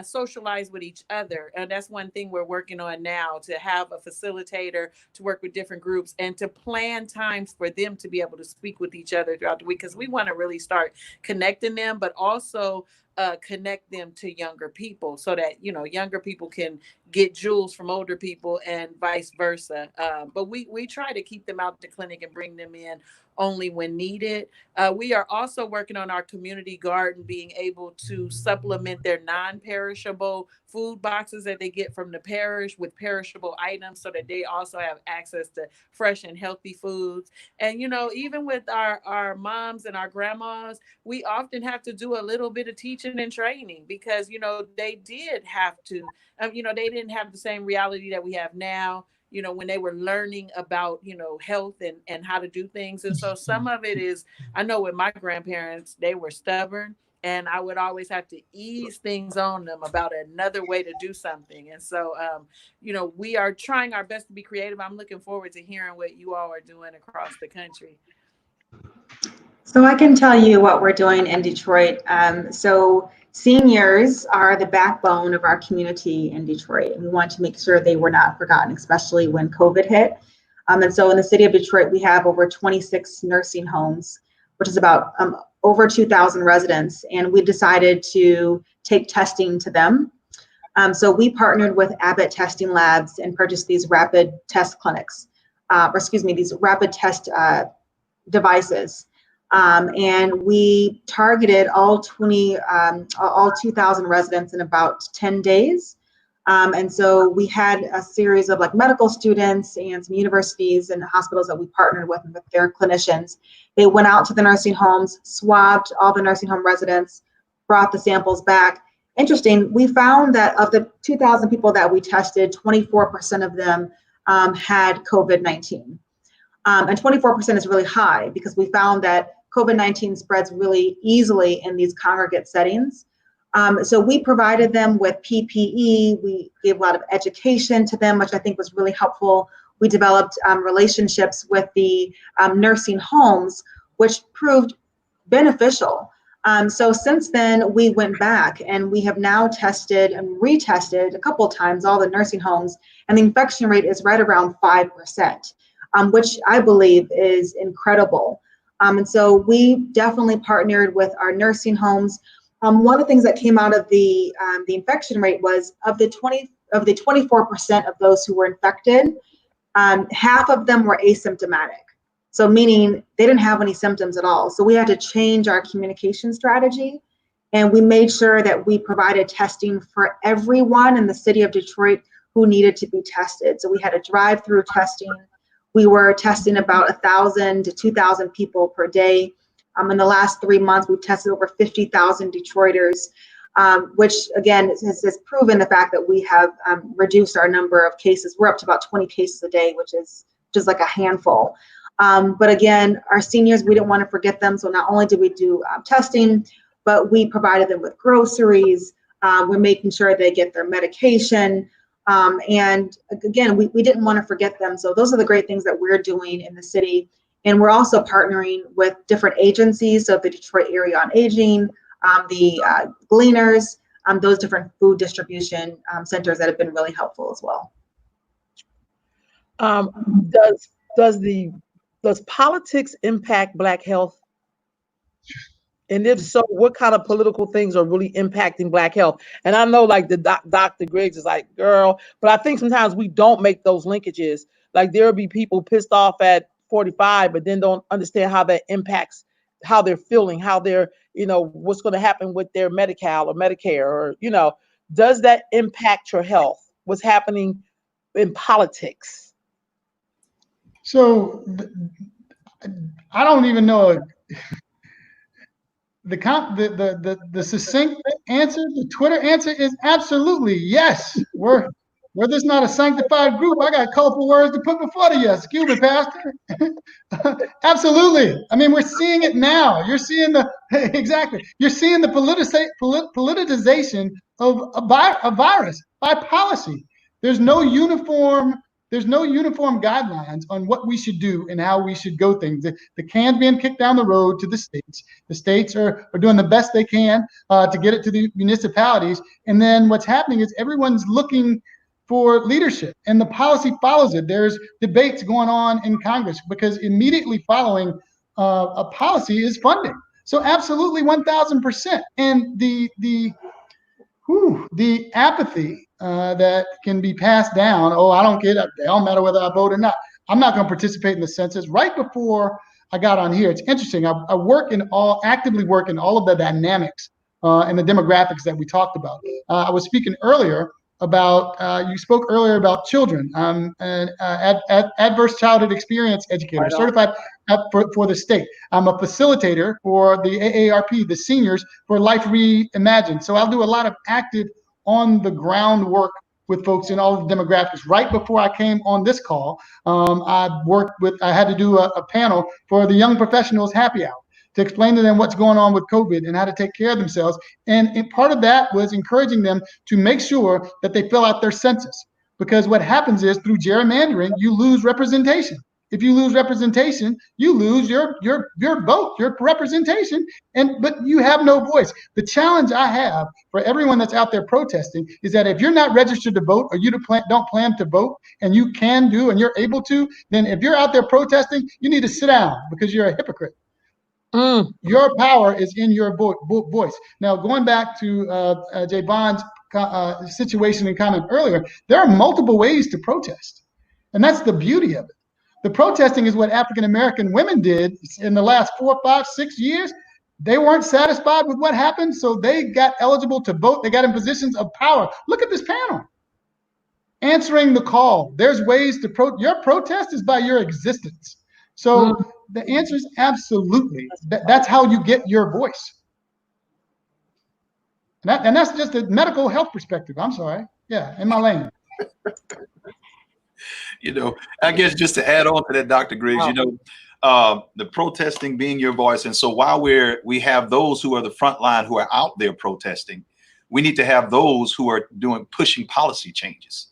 socialize with each other. And that's one thing we're working on now, to have a facilitator to work with different groups and to plan times for them to be able to speak with each other throughout the week, because we want to really start connecting them, but also connect them to younger people so that, younger people can get jewels from older people and vice versa. But we try to keep them out the clinic and bring them in only when needed. We are also working on our community garden being able to supplement their non-perishable food boxes that they get from the parish with perishable items, so that they also have access to fresh and healthy foods. And even with our moms and our grandmas, we often have to do a little bit of teaching and training, because they did have to, they didn't have the same reality that we have now, when they were learning about, health and how to do things. And so some of it is, I know with my grandparents, they were stubborn, and I would always have to ease things on them about another way to do something. And so, we are trying our best to be creative. I'm looking forward to hearing what you all are doing across the country. So I can tell you what we're doing in Detroit. So seniors are the backbone of our community in Detroit, and we want to make sure they were not forgotten, especially when COVID hit. And so in the city of Detroit, we have over 26 nursing homes, which is about over 2,000 residents, and we decided to take testing to them. So we partnered with Abbott Testing Labs and purchased these rapid test clinics, these rapid test devices. And we targeted all 2,000 residents in about 10 days. And so we had a series of medical students and some universities and hospitals that we partnered with their clinicians. They went out to the nursing homes, swabbed all the nursing home residents, brought the samples back. Interesting, we found that of the 2,000 people that we tested, 24% of them had COVID-19. And 24% is really high, because we found that COVID-19 spreads really easily in these congregate settings. So we provided them with PPE. We gave a lot of education to them, which I think was really helpful. We developed relationships with the nursing homes, which proved beneficial. So since then, we went back and we have now tested and retested a couple of times all the nursing homes, and the infection rate is right around 5%, which I believe is incredible. And so we definitely partnered with our nursing homes. One of the things that came out of the infection rate was of the 24% of those who were infected, half of them were asymptomatic. So meaning they didn't have any symptoms at all. So we had to change our communication strategy, and we made sure that we provided testing for everyone in the city of Detroit who needed to be tested. So we had a drive-through testing. We were testing about 1,000 to 2,000 people per day. In the last 3 months, we've tested over 50,000 Detroiters, which again has proven the fact that we have reduced our number of cases. We're up to about 20 cases a day, which is just like a handful. But again, our seniors, we didn't want to forget them. So not only did we do testing, but we provided them with groceries. We're making sure they get their medication. And again, we didn't want to forget them. So those are the great things that we're doing in the city. And we're also partnering with different agencies, so the Detroit Area on Aging, the Gleaners, those different food distribution centers that have been really helpful as well. Does politics impact Black health? And if so, what kind of political things are really impacting Black health? And I know the Dr. Griggs is like, girl, but I think sometimes we don't make those linkages. There'll be people pissed off at 45, but then don't understand how that impacts how they're feeling, how they're, what's going to happen with their Medi-Cal or Medicare, or, does that impact your health? What's happening in politics? So I don't even know the succinct answer, the Twitter answer is absolutely yes. We're this not a sanctified group. I got colorful words to put before the yes. Excuse me, Pastor. Absolutely. I mean, we're seeing it now. You're seeing the exactly. You're seeing the politicization of a virus by policy. There's no uniform. There's no uniform guidelines on what we should do and how we should go things. The can's being kicked down the road to the states. The states are doing the best they can to get it to the municipalities. And then what's happening is everyone's looking for leadership, and the policy follows it. There's debates going on in Congress because immediately following a policy is funding. So absolutely 1,000%. And the apathy that can be passed down. Oh, I don't get it. It don't matter whether I vote or not. I'm not going to participate in the census. Right before I got on here, it's interesting. I actively work in all of the dynamics and the demographics that we talked about. I was speaking earlier about, you spoke earlier about children. I'm an adverse childhood experience educator, certified for the state. I'm a facilitator for the AARP, the Seniors for Life Reimagined. So I'll do a lot of active on the ground work with folks in all of the demographics. Right before I came on this call, I had to do a panel for the Young Professionals Happy Hour to explain to them what's going on with COVID and how to take care of themselves. And part of that was encouraging them to make sure that they fill out their census. Because what happens is through gerrymandering, you lose representation. If you lose representation, you lose your vote, your representation, but you have no voice. The challenge I have for everyone that's out there protesting is that if you're not registered to vote or you don't plan to vote and you can do and you're able to, then if you're out there protesting, you need to sit down because you're a hypocrite. Your power is in your voice. Now, going back to Javon's situation and comment earlier, there are multiple ways to protest. And that's the beauty of it. The protesting is what African-American women did in the last 4, 5, 6 years. They weren't satisfied with what happened, so they got eligible to vote. They got in positions of power. Look at this panel. Answering the call. There's ways to your protest is by your existence. So the answer is absolutely. That's how you get your voice. And that's just a medical health perspective. I'm sorry. Yeah, in my lane. I guess just to add on to that, Dr. Griggs, the protesting being your voice. And so while we have those who are the front line who are out there protesting, we need to have those who are pushing policy changes,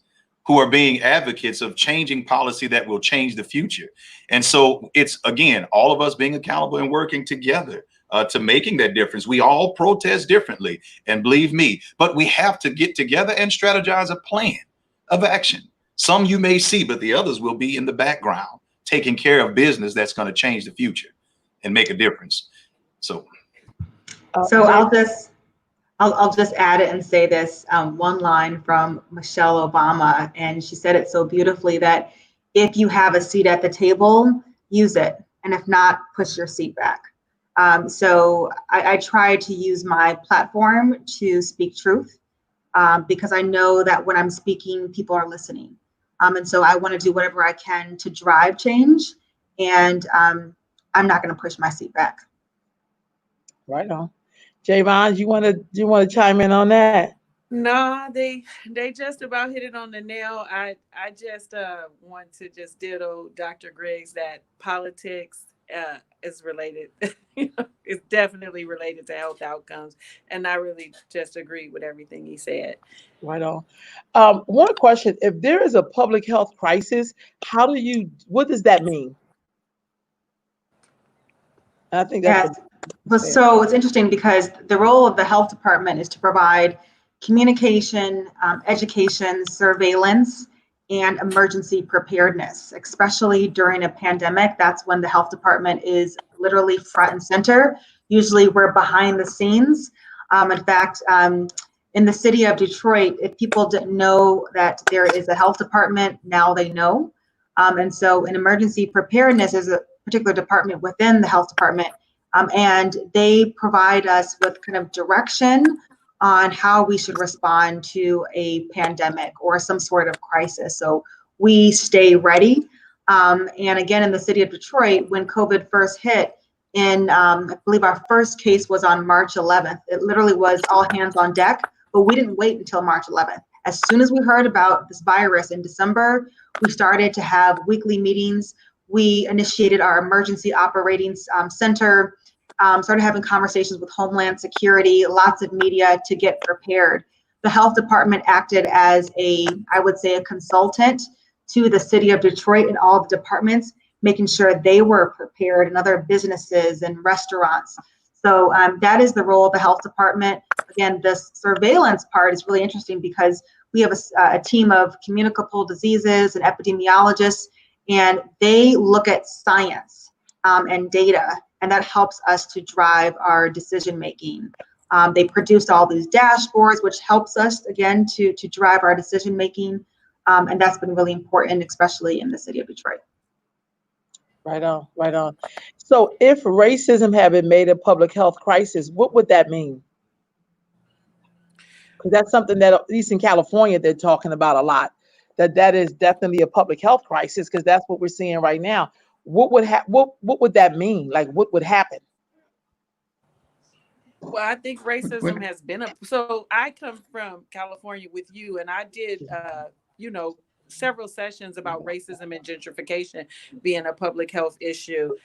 who are being advocates of changing policy that will change the future. And so it's, again, all of us being accountable and working together to making that difference. We all protest differently, and believe me, but we have to get together and strategize a plan of action. Some you may see, but the others will be in the background, taking care of business that's going to change the future and make a difference. So I'll just add it and say this one line from Michelle Obama, and she said it so beautifully that if you have a seat at the table, use it, and if not, push your seat back. So I try to use my platform to speak truth because I know that when I'm speaking, people are listening. And so I want to do whatever I can to drive change, and I'm not going to push my seat back. Right on. Javon, you want to chime in on that? No, they just about hit it on the nail. I just want to just ditto Dr. Griggs that politics is related. It's definitely related to health outcomes, and I really just agree with everything he said. Right on. One question: if there is a public health crisis, what does that mean? I think that's so it's interesting because the role of the health department is to provide communication, education, surveillance, and emergency preparedness, especially during a pandemic. That's when the health department is literally front and center. Usually we're behind the scenes. In fact, in the city of Detroit, if people didn't know that there is a health department, now they know. And so in emergency preparedness is a particular department within the health department. And they provide us with kind of direction on how we should respond to a pandemic or some sort of crisis. So we stay ready. And again, in the city of Detroit, when COVID first hit, I believe our first case was on March 11th. It literally was all hands on deck, but we didn't wait until March 11th. As soon as we heard about this virus in December, we started to have weekly meetings. We initiated our emergency operating center, started having conversations with Homeland Security, lots of media to get prepared. The health department acted as I would say, a consultant to the city of Detroit and all the departments, making sure they were prepared, and other businesses and restaurants. So that is the role of the health department. Again, this surveillance part is really interesting because we have a team of communicable diseases and epidemiologists, and they look at science and data, and that helps us to drive our decision making. They produced all these dashboards, which helps us, again, to drive our decision making, and that's been really important, especially in the city of Detroit. Right on, right on. So if racism had been made a public health crisis, what would that mean? Because that's something that, at least in California, they're talking about a lot, that is definitely a public health crisis, because that's what we're seeing right now. What would that mean? Like, what would happen? Well, I think racism has been so I come from California with you, and I did, several sessions about racism and gentrification being a public health issue.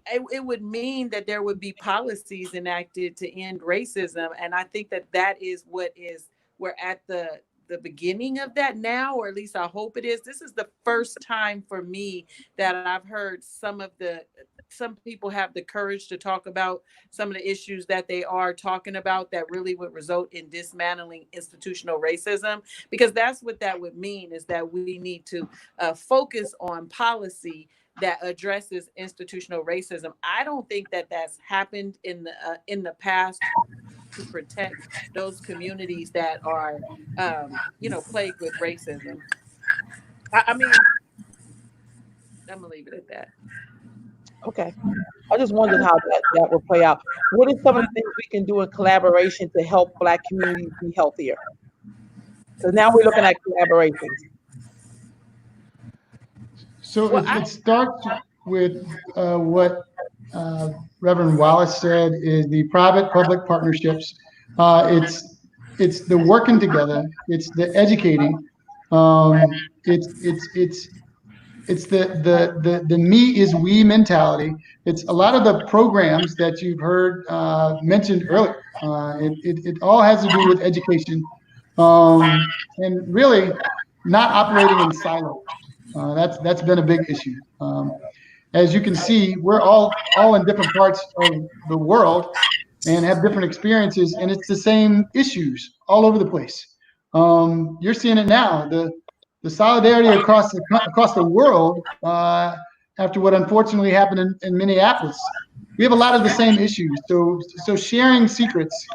It would mean that there would be policies enacted to end racism. And I think that is we're at the beginning of that now, or at least I hope it is. This is the first time for me that I've heard some people have the courage to talk about some of the issues that they are talking about that really would result in dismantling institutional racism, because that's what that would mean, is that we need to focus on policy that addresses institutional racism. I don't think that that's happened in the past to protect those communities that are, plagued with racism. I mean, I'm gonna leave it at that. Okay. I just wondered how that would play out. What are some of the things we can do in collaboration to help Black communities be healthier? So now we're looking at collaborations. So it starts with what Reverend Wallace said, is the private-public partnerships. It's the working together. It's the educating. It's the me is we mentality. It's a lot of the programs that you've heard mentioned earlier. It all has to do with education, and really not operating in silos. That's been a big issue. As you can see, we're all in different parts of the world and have different experiences, and it's the same issues all over the place. You're seeing it now. The solidarity across the world after what unfortunately happened in Minneapolis. We have a lot of the same issues. So sharing secrets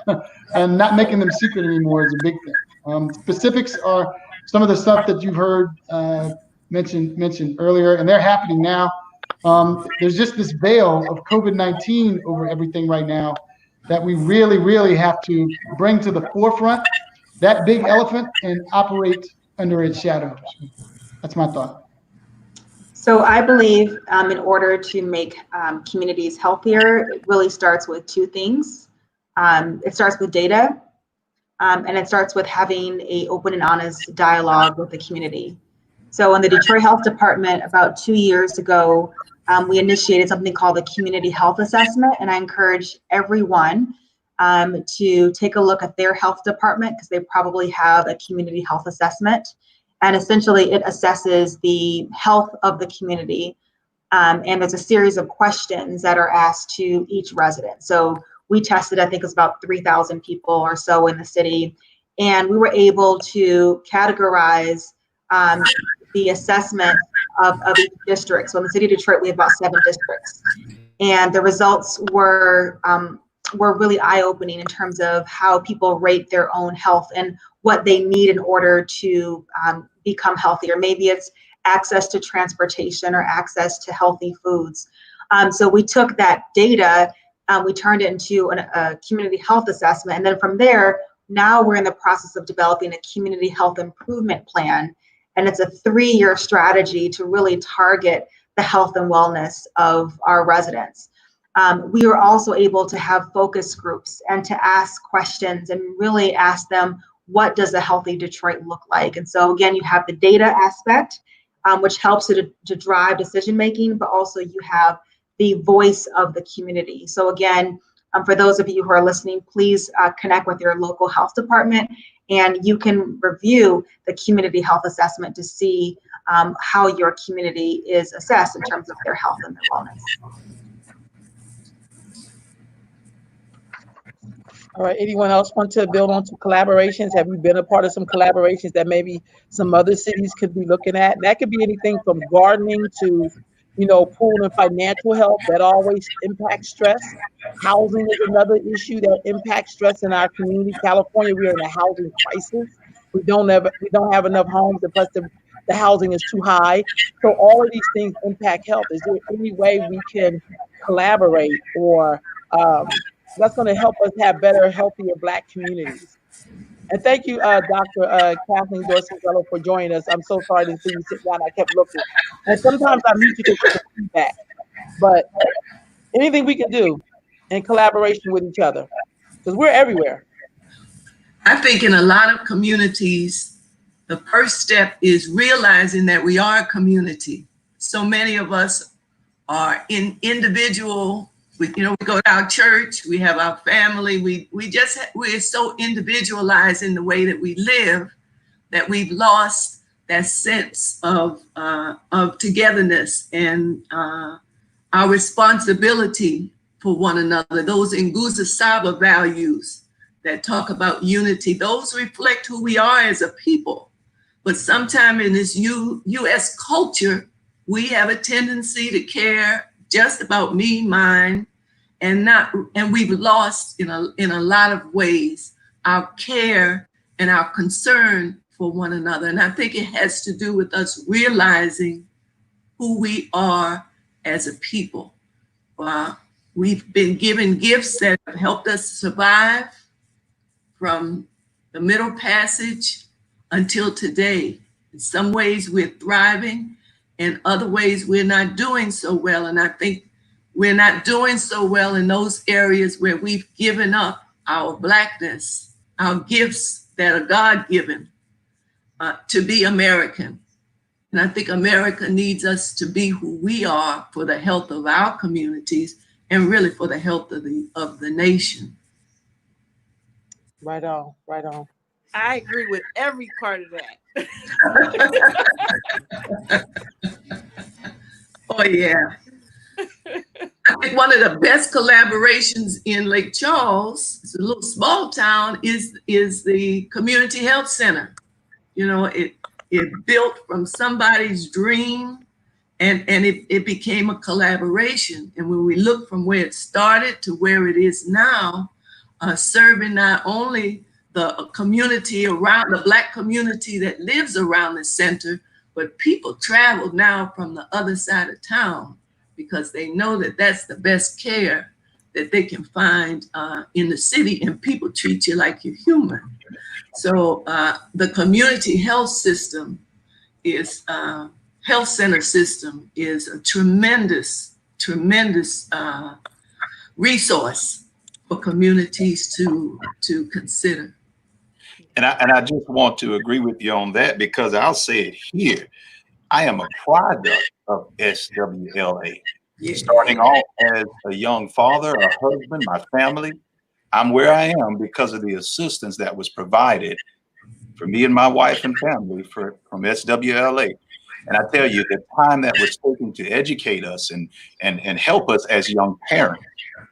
and not making them secret anymore is a big thing. Specifics are some of the stuff that you've heard mentioned earlier, and they're happening now. There's just this veil of COVID-19 over everything right now that we really, really have to bring to the forefront, that big elephant, and operate under its shadow. That's my thought. So I believe in order to make communities healthier, it really starts with two things. It starts with data, and it starts with having an open and honest dialogue with the community. So in the Detroit Health Department, about 2 years ago, we initiated something called the Community Health Assessment, and I encourage everyone to take a look at their health department, because they probably have a community health assessment. And essentially it assesses the health of the community. And there's a series of questions that are asked to each resident. So we tested, I think it was about 3,000 people or so in the city. And we were able to categorize the assessment of each district. So in the city of Detroit, we have about 7 districts. And the results were really eye-opening in terms of how people rate their own health and what they need in order to become healthier. Maybe it's access to transportation or access to healthy foods. So we took that data, we turned it into a community health assessment. And then from there, now we're in the process of developing a community health improvement plan. And it's a 3-year strategy to really target the health and wellness of our residents. We were also able to have focus groups and to ask questions and really ask them, what does a healthy Detroit look like? And so again, you have the data aspect, which helps to drive decision making, but also you have the voice of the community. So again, for those of you who are listening, please connect with your local health department, and you can review the community health assessment to see how your community is assessed in terms of their health and their wellness. All right, anyone else want to build on to collaborations? Have you been a part of some collaborations that maybe some other cities could be looking at? And that could be anything from gardening to, pool and financial health that always impacts stress. Housing is another issue that impacts stress in our community. California, we are in a housing crisis. We don't have enough homes, and plus the housing is too high. So all of these things impact health. Is there any way we can collaborate or that's going to help us have better, healthier Black communities? And thank you, Dr. Kathleen Dorsey-Zello, for joining us. I'm so sorry to see you sit down. I kept looking. And sometimes I mute you to get the feedback. But anything we can do in collaboration with each other, because we're everywhere. I think in a lot of communities, the first step is realizing that we are a community. So many of us are individual. We go to our church, we have our family, we're so individualized in the way that we live that we've lost that sense of togetherness and our responsibility for one another. Those Nguza Saba values that talk about unity, those reflect who we are as a people. But sometimes in this U.S. culture, we have a tendency to care just about me, mine, and we've lost in a lot of ways our care and our concern for one another. And I think it has to do with us realizing who we are as a people. We've been given gifts that have helped us survive from the Middle Passage until today. In some ways we're thriving, in other ways we're not doing so well. And I think we're not doing so well in those areas where we've given up our Blackness, our gifts that are God-given to be American. And I think America needs us to be who we are for the health of our communities and really for the health of the nation. Right on, right on. I agree with every part of that. Oh, yeah. I think one of the best collaborations in Lake Charles, it's a little small town, is the Community Health Center. It built from somebody's dream, and it became a collaboration. And when we look from where it started to where it is now, serving not only the community around, the Black community that lives around the center, but people travel now from the other side of town because they know that that's the best care that they can find in the city, and people treat you like you're human. So the community health system health center system is a tremendous resource for communities to consider. And I just want to agree with you on that, because I'll say it here. I am a product of SWLA. Yeah. Starting off as a young father, a husband, my family, I'm where I am because of the assistance that was provided for me and my wife and family from SWLA. And I tell you, the time that was taken to educate us and help us as young parents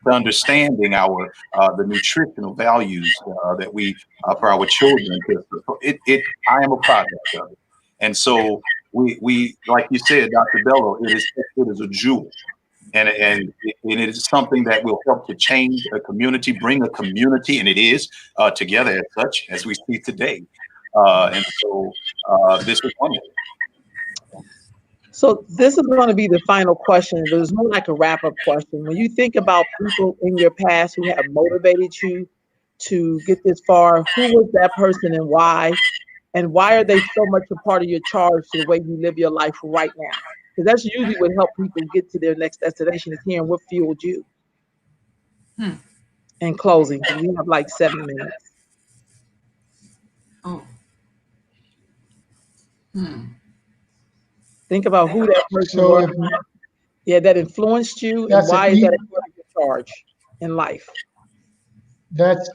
to understanding our the nutritional values that we for our children. I am a product of it. And so we like you said, Dr. Bello, it is a jewel. And it is something that will help to change a community, bring a community, and it is together as such as we see today. And so this is wonderful. So this is going to be the final question, but it's more like a wrap-up question. When you think about people in your past who have motivated you to get this far, who was that person and why? And why are they so much a part of your charge to the way you live your life right now? Because that's usually what helps people get to their next destination is hearing what fueled you. Hmm. In closing, because we have like 7 minutes. Oh. Hmm. Think about who that person So was. if Yeah, that influenced you, and that's why an is that e a part of your charge in life? that's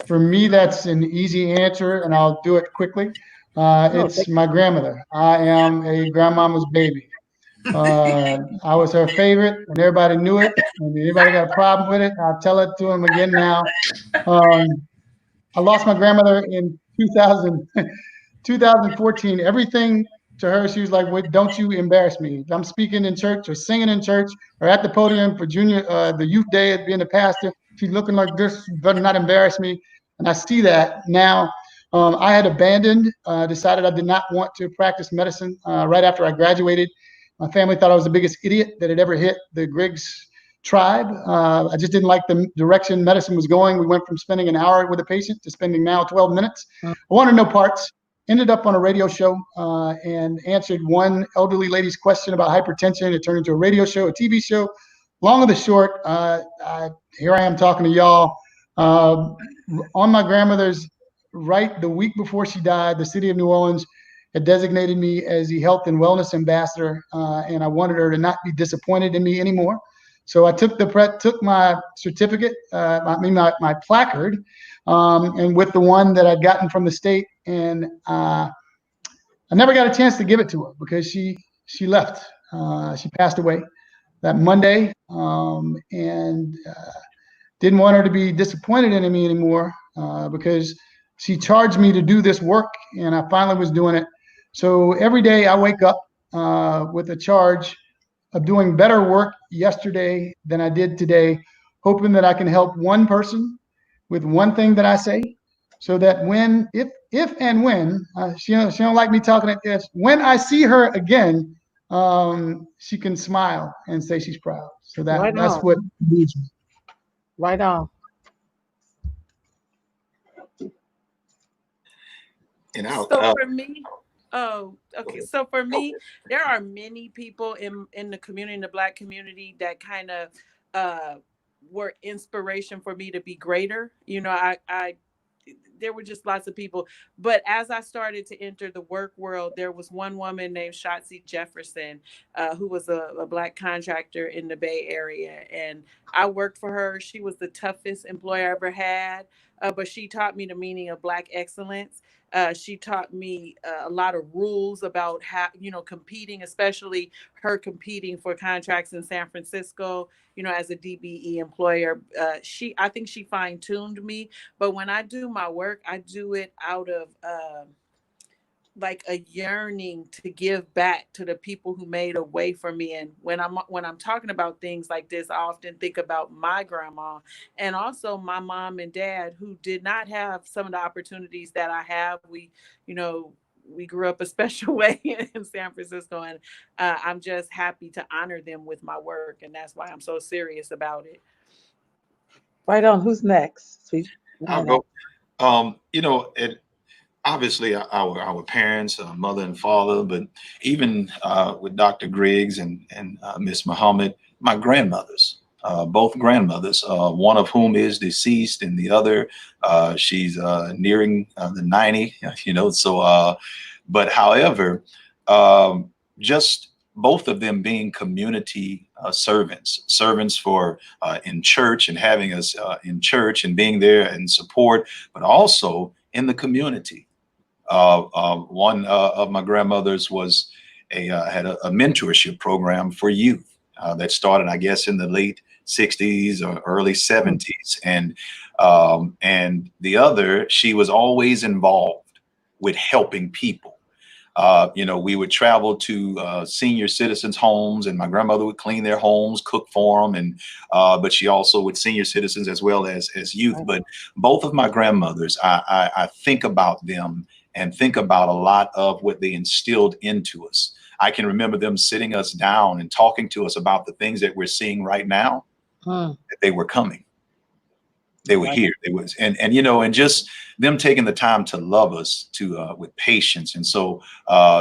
for me, that's an easy answer, and I'll do it quickly. No, It's my grandmother. I am a grandmama's baby. I was her favorite, and everybody knew it. And anybody got a problem with it, I'll tell it to them again now. Um, I lost my grandmother in 2000, 2014. Everything to her, she was like, "Wait, don't you embarrass me. If I'm speaking in church or singing in church or at the podium for the youth day at being a pastor, she's looking like this, better not embarrass me." And I see that now. I had abandoned, decided I did not want to practice medicine right after I graduated. My family thought I was the biggest idiot that had ever hit the Griggs tribe. I just didn't like the direction medicine was going. We went from spending an hour with a patient to spending now 12 minutes. I wanted no parts. Ended up on a radio show and answered one elderly lady's question about hypertension. It turned into a radio show, a TV show. Long of the short, here I am talking to y'all. On my grandmother's right the week before she died, the city of New Orleans had designated me as the health and wellness ambassador, and I wanted her to not be disappointed in me anymore. So I took my certificate, my placard, and with the one that I'd gotten from the state, and I never got a chance to give it to her because she left. She passed away that Monday, and didn't want her to be disappointed in me anymore because she charged me to do this work, and I finally was doing it. So every day I wake up with a charge of doing better work yesterday than I did today, hoping that I can help one person with one thing that I say, so that when, if and when she don't like me talking at this, when I see her again, she can smile and say she's proud. So Right that's on. what moves me. Right on. And out. So for me, oh, okay. So for me, there are many people in the community, in the Black community, that kind of were inspiration for me to be greater. You know, I there were just lots of people. But as I started to enter the work world, there was one woman named Shotzi Jefferson, who was a Black contractor in the Bay Area. And I worked for her. She was the toughest employer I ever had, but she taught me the meaning of Black excellence. She taught me a lot of rules about how, competing, especially her competing for contracts in San Francisco, as a DBE employer. I think she fine tuned me. But when I do my work, I do it out of like a yearning to give back to the people who made a way for me. And when I'm talking about things like this, I often think about my grandma and also my mom and dad, who did not have some of the opportunities that I have. We grew up a special way in San Francisco, and I'm just happy to honor them with my work, and that's why I'm so serious about it. Right on. Who's next? Sweet. I'll go. It obviously our parents, mother and father, but even with Dr. Griggs and Miss Muhammad, my grandmothers, both grandmothers, one of whom is deceased, and the other, she's nearing the 90. So, but however, just both of them being community servants for in church, and having us in church and being there in support, but also in the community. One of my grandmothers was had a mentorship program for youth that started, I guess, in the late 60s or early 70s. And the other, she was always involved with helping people. We would travel to senior citizens' homes, and my grandmother would clean their homes, cook for them, and but she also with senior citizens as well as youth. But both of my grandmothers, I think about them and think about a lot of what they instilled into us. I can remember them sitting us down and talking to us about the things that we're seeing right now, that they were coming. They were here. They was, and you know, and just them taking the time to love us to with patience. And so,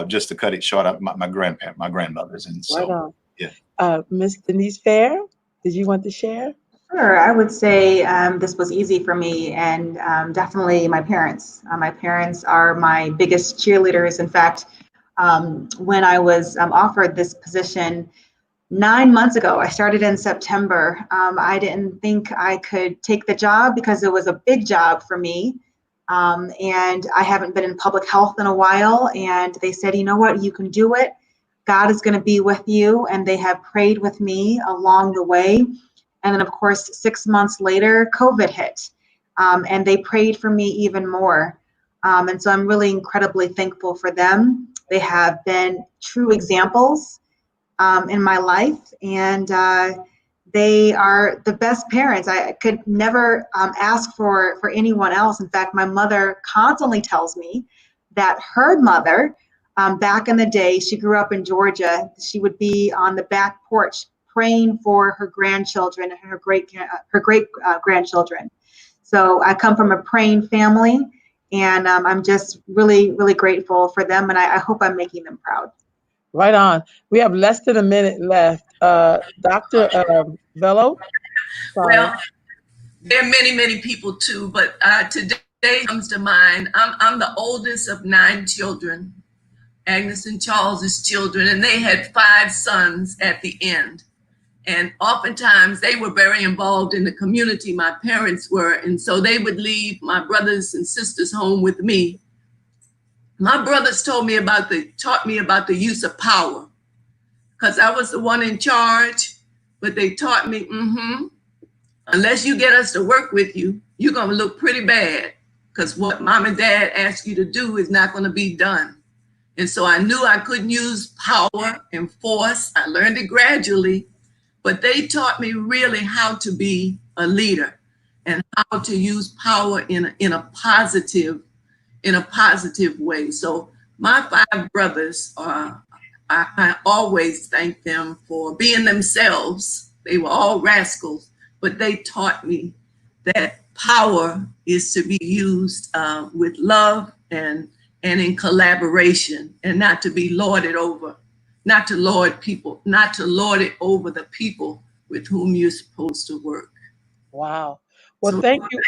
just to cut it short, my grandmothers, and Right so on. yeah. Miss Denise Fair, did you want to share? Sure, I would say this was easy for me, and definitely my parents. My parents are my biggest cheerleaders. In fact, when I was offered this position 9 months ago, I started in September. I didn't think I could take the job because it was a big job for me. And I haven't been in public health in a while. And they said, you know what, you can do it. God is going to be with you. And they have prayed with me along the way. And then, of course, 6 months later, COVID hit. And they prayed for me even more. And so I'm really incredibly thankful for them. They have been true examples in my life, and they are the best parents. I could never ask for anyone else. In fact, my mother constantly tells me that her mother, back in the day, she grew up in Georgia. She would be on the back porch praying for her grandchildren and her great grandchildren. So I come from a praying family, and I'm just really, really grateful for them, and I hope I'm making them proud. Right on. We have less than a minute left. Dr. Bello? Sorry. Well, there are many, many people too, but today comes to mind. I'm the oldest of 9 children, Agnes and Charles's children, and they had 5 sons at the end. And oftentimes they were very involved in the community, my parents were, and so they would leave my brothers and sisters home with me. My brothers taught me about the use of power, because I was the one in charge, but they taught me, unless you get us to work with you, you're gonna look pretty bad, because what mom and dad ask you to do is not gonna be done. And so I knew I couldn't use power and force. I learned it gradually, but they taught me really how to be a leader and how to use power in a positive way. So my 5 brothers I always thank them for being themselves. They were all rascals, but they taught me that power is to be used with love and in collaboration, and not to be lorded over, not to lord it over the people with whom you're supposed to work. Wow. Well, thank you.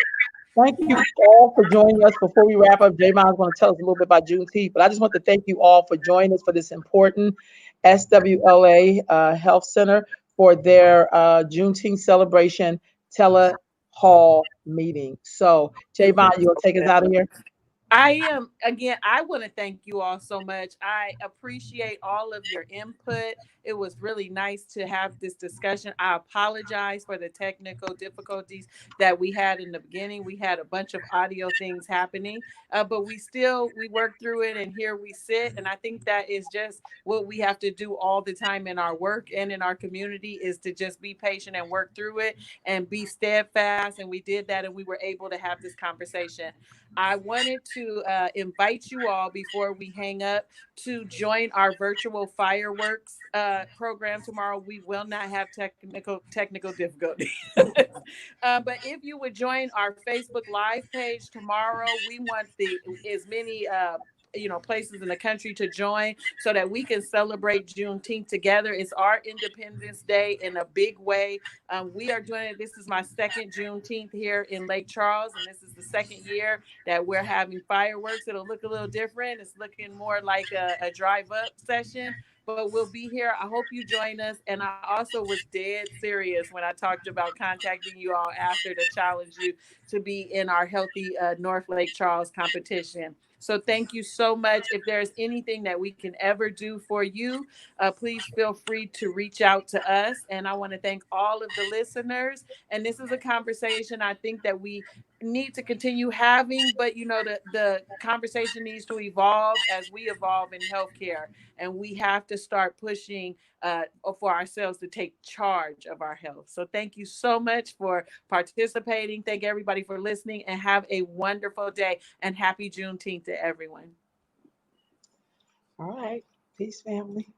Thank you all for joining us. Before we wrap up, Javon is going to tell us a little bit about Juneteenth, but I just want to thank you all for joining us for this important SWLA Health Center for their Juneteenth celebration hall meeting. So, Javon, you'll take us out of here? I want to thank you all so much. I appreciate all of your input. It was really nice to have this discussion. I apologize for the technical difficulties that we had in the beginning. We had a bunch of audio things happening, but we worked through it, and here we sit. And I think that is just what we have to do all the time in our work and in our community, is to just be patient and work through it and be steadfast. And we did that, and we were able to have this conversation. I wanted to invite you all, before we hang up, to join our virtual fireworks program tomorrow. We will not have technical difficulty. But if you would join our Facebook Live page tomorrow, we want as many places in the country to join, so that we can celebrate Juneteenth together. It's our Independence Day in a big way. We are doing it. This is my second Juneteenth here in Lake Charles, and this is the second year that we're having fireworks. It'll look a little different. It's looking more like a drive-up session, but we'll be here. I hope you join us. And I also was dead serious when I talked about contacting you all after to challenge you to be in our Healthy North Lake Charles competition. So thank you so much. If there's anything that we can ever do for you, please feel free to reach out to us. And I want to thank all of the listeners. And this is a conversation I think that we need to continue having, but the conversation needs to evolve as we evolve in healthcare, and we have to start pushing for ourselves to take charge of our health. So thank you so much for participating. Thank everybody for listening, and have a wonderful day, and happy Juneteenth to everyone. All right. Peace, family.